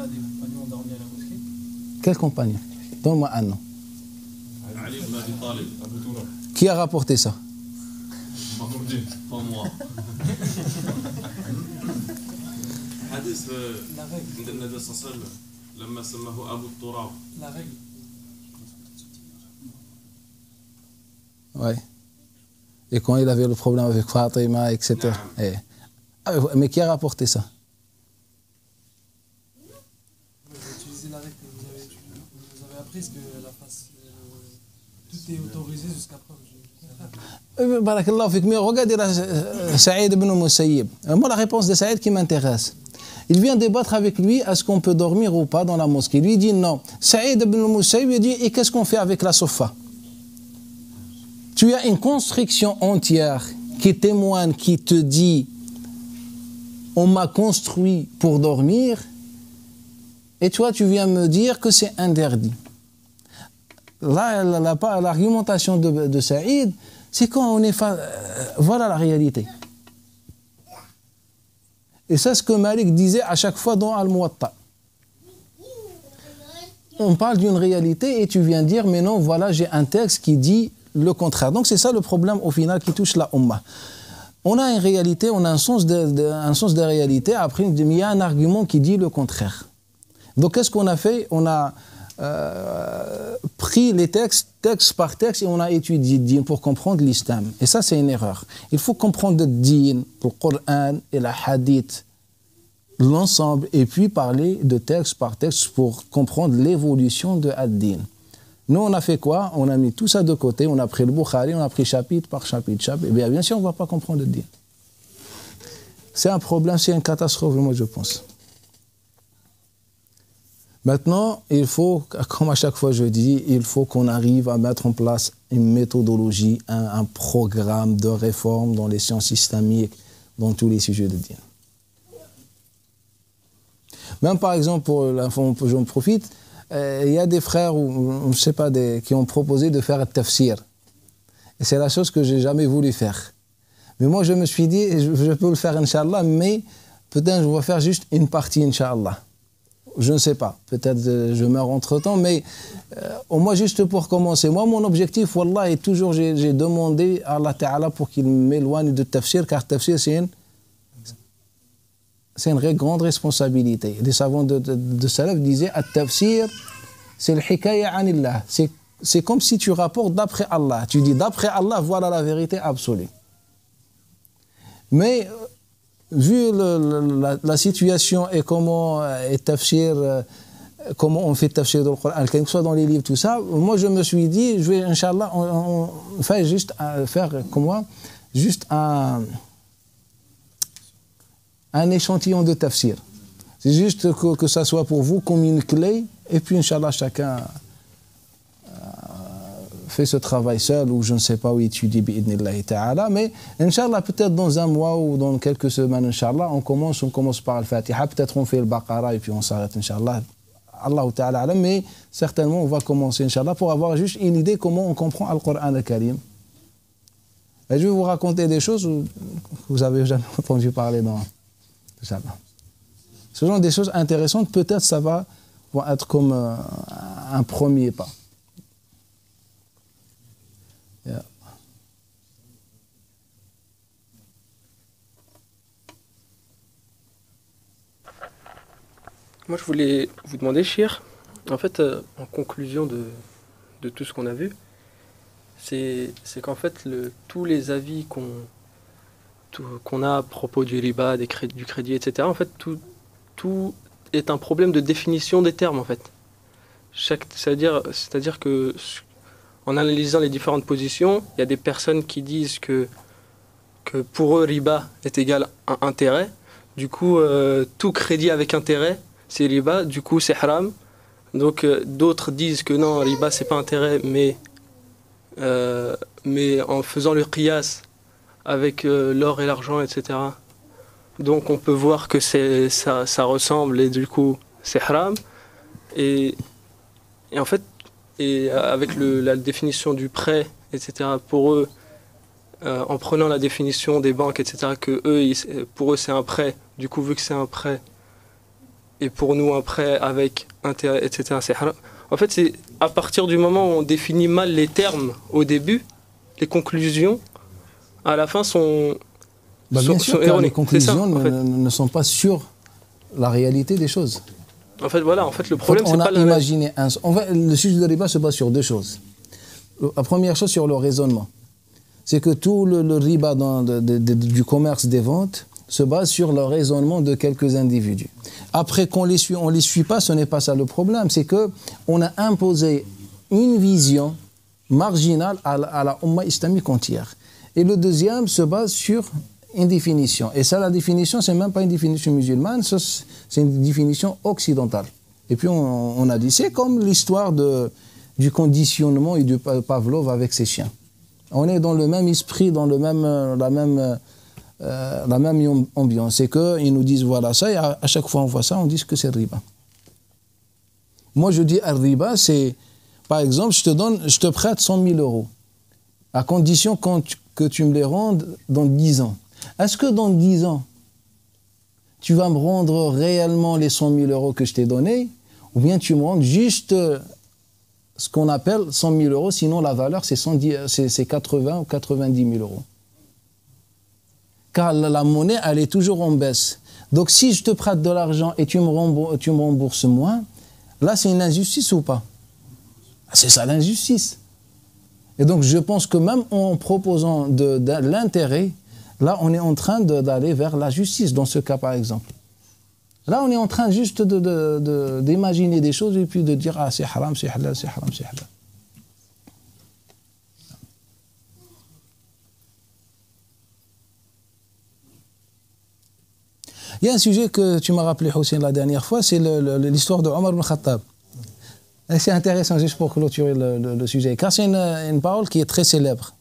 des compagnons ont dormi à la mosquée? Quel compagnon? Donne-moi un nom. Ali ibn Abi Talib, Abu Toula. Qui a rapporté ça? Mahmoudine, pas moi. Hadith la règle. Nabi sallallahu alayhi wa sallam, لما سماه Abu Toura. La règle. Ouais. Et quand il avait le problème avec Fatima, etc. Mais qui a rapporté ça? La règle que vous avez apprise que tout est autorisé jusqu'à preuve. Barakallahu fik, mais regardez Saïd ibn al-Musayyib. Moi, la réponse de Saïd qui m'intéresse. Il vient débattre avec lui, est-ce qu'on peut dormir ou pas dans la mosquée? Lui dit non. Saïd ibn al-Musayyib dit, et qu'est-ce qu'on fait avec la sofa? Tu as une construction entière qui témoigne, qui te dit, on m'a construit pour dormir. Et toi, tu viens me dire que c'est interdit. Là, l'argumentation de Saïd, c'est quand on est... voilà la réalité. Et c'est ce que Malik disait à chaque fois dans Al-Muwatta. On parle d'une réalité et tu viens dire, mais non, voilà, j'ai un texte qui dit le contraire. Donc c'est ça le problème au final qui touche la Ummah. On a une réalité, on a un sens de réalité, après il y a un argument qui dit le contraire. Donc, qu'est-ce qu'on a fait? On a pris les textes, texte par texte, et on a étudié le din pour comprendre l'islam. Et ça, c'est une erreur. Il faut comprendre le din, le Coran et la hadith l'ensemble et puis parler de texte par texte pour comprendre l'évolution de ad-din. Nous, on a fait quoi? On a mis tout ça de côté, on a pris le Bukhari, on a pris chapitre par chapitre. Et bien sûr, on ne va pas comprendre ad-din. C'est un problème, c'est une catastrophe, moi je pense. Maintenant, il faut, comme à chaque fois je dis, il faut qu'on arrive à mettre en place une méthodologie, un programme de réforme dans les sciences islamiques, dans tous les sujets de din. Même par exemple, j'en profite, il y a des frères, ou je sais pas, qui ont proposé de faire un tafsir. Et c'est la chose que j'ai jamais voulu faire. Mais moi, je me suis dit, je peux le faire, Inch'Allah, mais peut-être je vais faire juste une partie, Inch'Allah. Je ne sais pas, peut-être je meurs entre-temps, mais au moins juste pour commencer. Moi, mon objectif, Wallah, est toujours, j'ai demandé à Allah Ta'ala pour qu'il m'éloigne de tafsir, car tafsir, c'est une grande responsabilité. Les savants de Salaf disaient, at-tafsir, c'est le hikaya anillah. C'est comme si tu rapportes d'après Allah. Tu dis, d'après Allah, voilà la vérité absolue. Mais vu la situation et comment comment on fait tafsir dans le Coran, quel que soit dans les livres, tout ça, moi je me suis dit, je vais, Inch'Allah, on fait juste faire comme moi, juste un échantillon de tafsir. C'est juste que ça soit pour vous comme une clé, et puis Inch'Allah, chacun fait ce travail seul, ou je ne sais pas où étudier, bi'idnillahi ta'ala, mais Inch'Allah, peut-être dans un mois ou dans quelques semaines, Inch'Allah, on commence par Al-Fatiha, peut-être on fait le Baqara et puis on s'arrête, Inch'Allah. Allah ta'ala, mais certainement on va commencer, Inch'Allah, pour avoir juste une idée comment on comprend Al-Qur'an al-Karim. Et je vais vous raconter des choses que vous n'avez jamais entendu parler dans Inch'Allah. Ce genre des choses intéressantes, peut-être ça va être comme un premier pas. Yeah. Moi, je voulais vous demander, Chir, en fait, en conclusion de tout ce qu'on a vu, c'est qu'en fait, tous les avis qu'on a à propos du riba, du crédit, etc., en fait, tout est un problème de définition des termes, en fait. C'est-à-dire que, en analysant les différentes positions, il y a des personnes qui disent que pour eux, riba est égal à intérêt. Du coup, tout crédit avec intérêt, c'est riba, du coup c'est haram. Donc d'autres disent que non, riba c'est pas intérêt, mais en faisant le qiyas avec l'or et l'argent, etc. Donc on peut voir que ça ressemble et du coup c'est haram. Et en fait, avec la définition du prêt, etc., pour eux, en prenant la définition des banques, etc., pour eux c'est un prêt, du coup vu que c'est un prêt, et pour nous un prêt avec intérêt, etc., c'est haram. En fait, c'est à partir du moment où on définit mal les termes au début, les conclusions, à la fin, sont bien sûr, car les conclusions ça, en fait. ne sont pas sur la réalité des choses. En fait, voilà, le problème, c'est pas imaginé le sujet de riba se base sur deux choses. La première chose, sur le raisonnement. C'est que tout le riba du commerce des ventes se base sur le raisonnement de quelques individus. Après qu'on les suit, on les suit pas, ce n'est pas ça le problème. C'est qu'on a imposé une vision marginale à la Ummah islamique entière. Et le deuxième se base sur une définition. Et ça, la définition, c'est même pas une définition musulmane, c'est une définition occidentale. Et puis on a dit, c'est comme l'histoire du conditionnement et du Pavlov avec ses chiens. On est dans le même esprit, dans la même ambiance. C'est qu'ils nous disent voilà ça, et à chaque fois on voit ça, on dit que c'est riba. Moi je dis riba, c'est par exemple, je te prête 100 000 euros, à condition que tu me les rendes dans 10 ans. Est-ce que dans 10 ans, tu vas me rendre réellement les 100 000 euros que je t'ai donnés, ou bien tu me rends juste ce qu'on appelle 100 000 euros, sinon la valeur c'est 80 ou 90 000 euros. Car la monnaie, elle est toujours en baisse. Donc si je te prête de l'argent et tu me rembourses moins, là c'est une injustice ou pas? C'est ça l'injustice. Et donc je pense que même en proposant de l'intérêt, là on est en train d'aller vers la justice, dans ce cas par exemple. Là, on est en train juste d'imaginer des choses et puis de dire ah, c'est haram, c'est halal, c'est haram, c'est halal. Il y a un sujet que tu m'as rappelé, Hussein, la dernière fois, c'est l'histoire de Omar ibn Khattab. C'est intéressant, juste pour clôturer le sujet, car c'est une parole qui est très célèbre.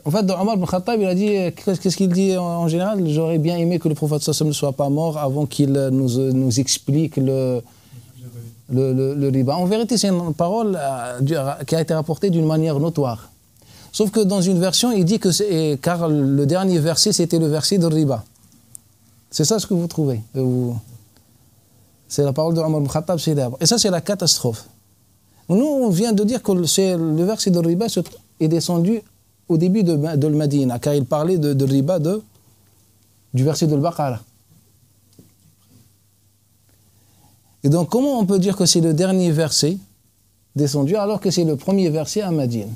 En fait, Omar ibn Khattab, il a dit, qu'est-ce qu'il dit en général? J'aurais bien aimé que le prophète sallallahu alayhi wa sallam ne soit pas mort avant qu'il nous explique le riba. En vérité, c'est une parole qui a été rapportée d'une manière notoire. Sauf que dans une version, il dit que c'est car le dernier verset, c'était le verset de riba. C'est ça ce que vous trouvez. C'est la parole de Omar ibn Khattab célèbre. Et ça, c'est la catastrophe. Nous, on vient de dire que le verset de riba est descendu au début de Medina, car il parlait de riba du verset de Al-Baqarah. Et donc, comment on peut dire que c'est le dernier verset descendu alors que c'est le premier verset à Médine?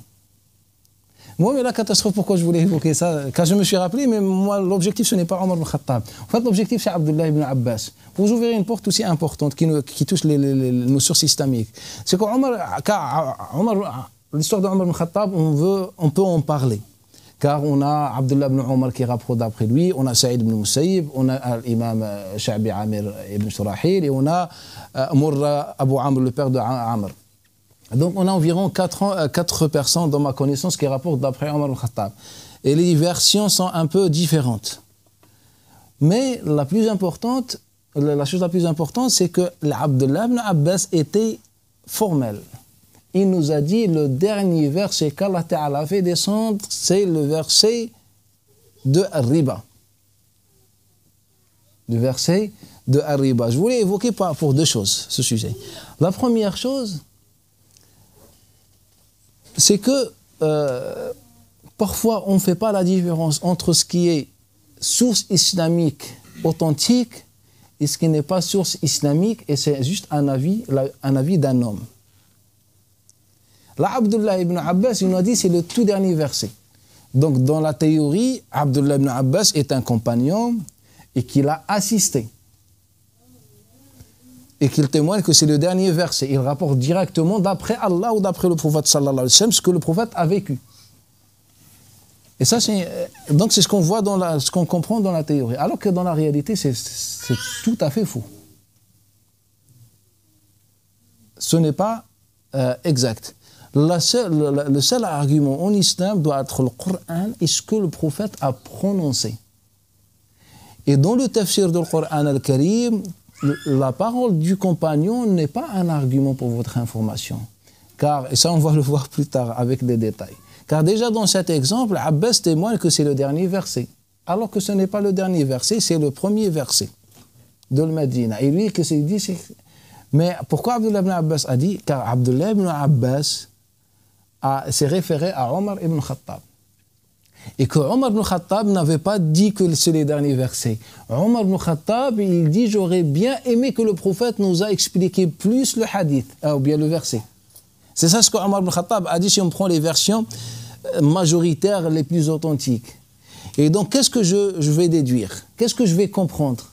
Moi, mais la catastrophe, pourquoi je voulais évoquer ça? Car je me suis rappelé, mais moi, l'objectif, ce n'est pas Omar ibn Khattab. En fait, l'objectif, c'est Abdullah ibn Abbas. Pour vous ouvrir une porte aussi importante qui touche nos sources islamiques. C'est que l'histoire d'Omar ibn Khattab, on peut en parler. Car on a Abdullah ibn Omar qui rapporte d'après lui, on a Saïd ibn Musayyib, on a l'imam Sha'bi Amir ibn Shurahil, et on a Murra Abu Amr, le père de Amr. Donc on a environ 4 personnes dans ma connaissance qui rapportent d'après Omar ibn Khattab. Et les versions sont un peu différentes. Mais la chose la plus importante, c'est que l'Abdullah ibn Abbas était formel. Il nous a dit le dernier verset qu'Allah Ta'ala a fait descendre, c'est le verset de Riba. Le verset de Riba. Je voulais évoquer pour 2 choses ce sujet. La première chose, c'est que parfois on ne fait pas la différence entre ce qui est source islamique authentique et ce qui n'est pas source islamique, et c'est juste un avis d'un homme. Là, Abdullah ibn Abbas, il nous a dit c'est le tout dernier verset. Donc dans la théorie, Abdullah ibn Abbas est un compagnon et qu'il a assisté. Et qu'il témoigne que c'est le dernier verset. Il rapporte directement d'après Allah ou d'après le prophète sallallahu alayhi wa sallam ce que le prophète a vécu. Et ça, donc c'est ce qu'on voit ce qu'on comprend dans la théorie. Alors que dans la réalité, c'est tout à fait faux. Ce n'est pas exact. Le seul argument en islam doit être le Coran et ce que le prophète a prononcé. Et dans le tafsir du Coran al-Karim, la parole du compagnon n'est pas un argument pour votre information. Car, et ça on va le voir plus tard avec des détails. Car déjà dans cet exemple, Abbas témoigne que c'est le dernier verset. Alors que ce n'est pas le dernier verset, c'est le premier verset de Medina. Et lui, qu'est-ce qu'il dit? Mais pourquoi Abdullah ibn Abbas a dit? Car Abdullah ibn Abbas s'est référé à Omar ibn Khattab. Et que Omar ibn Khattab n'avait pas dit que c'est les derniers versets. Omar ibn Khattab, il dit, j'aurais bien aimé que le prophète nous a expliqué plus le hadith, ou bien le verset. C'est ça ce que Omar ibn Khattab a dit si on prend les versions majoritaires les plus authentiques. Et donc, qu'est-ce que je vais déduire? Qu'est-ce que je vais comprendre?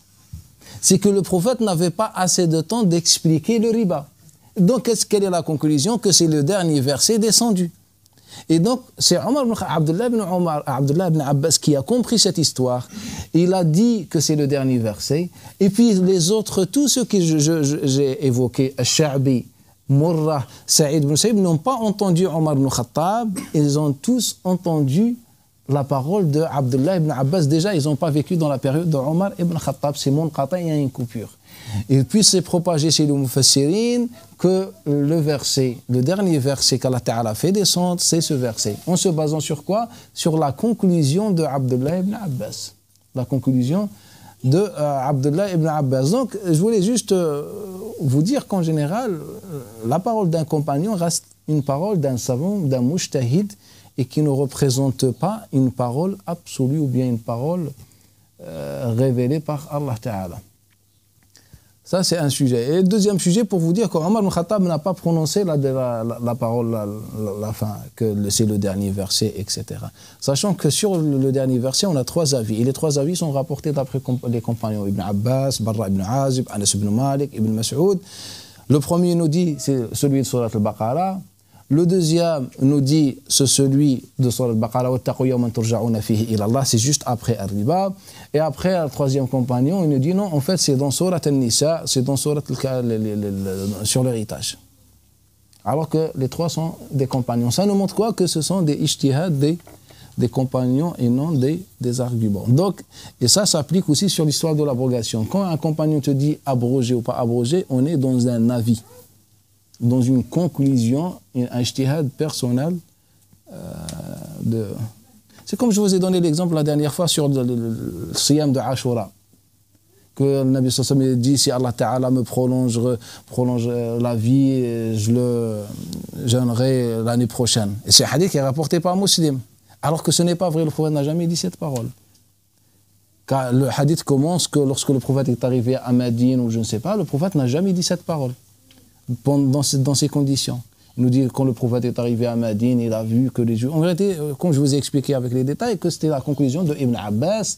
C'est que le prophète n'avait pas assez de temps d'expliquer le riba. Donc, quelle est la conclusion? Que c'est le dernier verset descendu. Et donc, c'est Abdullah ibn Abbas qui a compris cette histoire. Il a dit que c'est le dernier verset. Et puis, les autres, tous ceux que j'ai évoqués, Sha'bi, Murra, Saïd ibn Musayyib, n'ont pas entendu Omar ibn Khattab. Ils ont tous entendu la parole de Abdullah ibn Abbas. Déjà, ils n'ont pas vécu dans la période de Omar ibn Khattab. C'est munqata, il y a une coupure. Et puis c'est propagé chez les Mufassirin que le dernier verset qu'Allah Ta'ala fait descendre, c'est ce verset. En se basant sur quoi? Sur la conclusion de Abdullah ibn Abbas. La conclusion de Abdullah ibn Abbas. Donc, je voulais juste vous dire qu'en général, la parole d'un compagnon reste une parole d'un savant, d'un mujtahid, et qui ne représente pas une parole absolue ou bien une parole révélée par Allah Ta'ala. Ça, c'est un sujet. Et le deuxième sujet, pour vous dire qu'Omar ibn Khattab n'a pas prononcé la parole, la fin, que c'est le dernier verset, etc. Sachant que sur le dernier verset, on a 3 avis. Et les 3 avis sont rapportés d'après les compagnons Ibn Abbas, Barra ibn Azib, Anas ibn Malik, Ibn Mas'ud. Le premier nous dit, c'est celui de Surat al-Baqarah. Le deuxième nous dit, c'est celui de Surat al-Baqarah, c'est juste après Ar-Riba. Et après, le troisième compagnon, il nous dit, non, en fait, c'est dans Surat al-Nisa, c'est dans Surat sur l'héritage. Alors que les 3 sont des compagnons. Ça nous montre quoi? Que ce sont des ijtihad, des compagnons et non des arguments. Donc, et ça s'applique aussi sur l'histoire de l'abrogation. Quand un compagnon te dit abroger ou pas abroger, on est dans un avis, dans une conclusion, un ijtihad personnel. C'est comme je vous ai donné l'exemple la dernière fois sur le siyam de Ashura. Que le Nabi sallallahu alayhi wa sallam dit, si Allah Ta'ala me prolonge la vie, je le jeûnerai l'année prochaine. Et c'est un hadith qui est rapporté par un musulman. Alors que ce n'est pas vrai, le prophète n'a jamais dit cette parole. Car le hadith commence que lorsque le prophète est arrivé à Médine ou je ne sais pas, le prophète n'a jamais dit cette parole dans ces conditions. Il nous dit que quand le prophète est arrivé à Médine, il a vu que les Juifs... En vérité, comme je vous ai expliqué avec les détails, que c'était la conclusion de Ibn Abbas,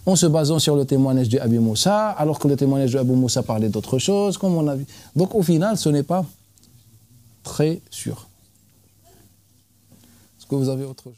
en se basant sur le témoignage de Abu Moussa, alors que le témoignage de Abu Moussa parlait d'autre chose, comme on a vu. Donc au final, ce n'est pas très sûr. Est-ce que vous avez autre chose?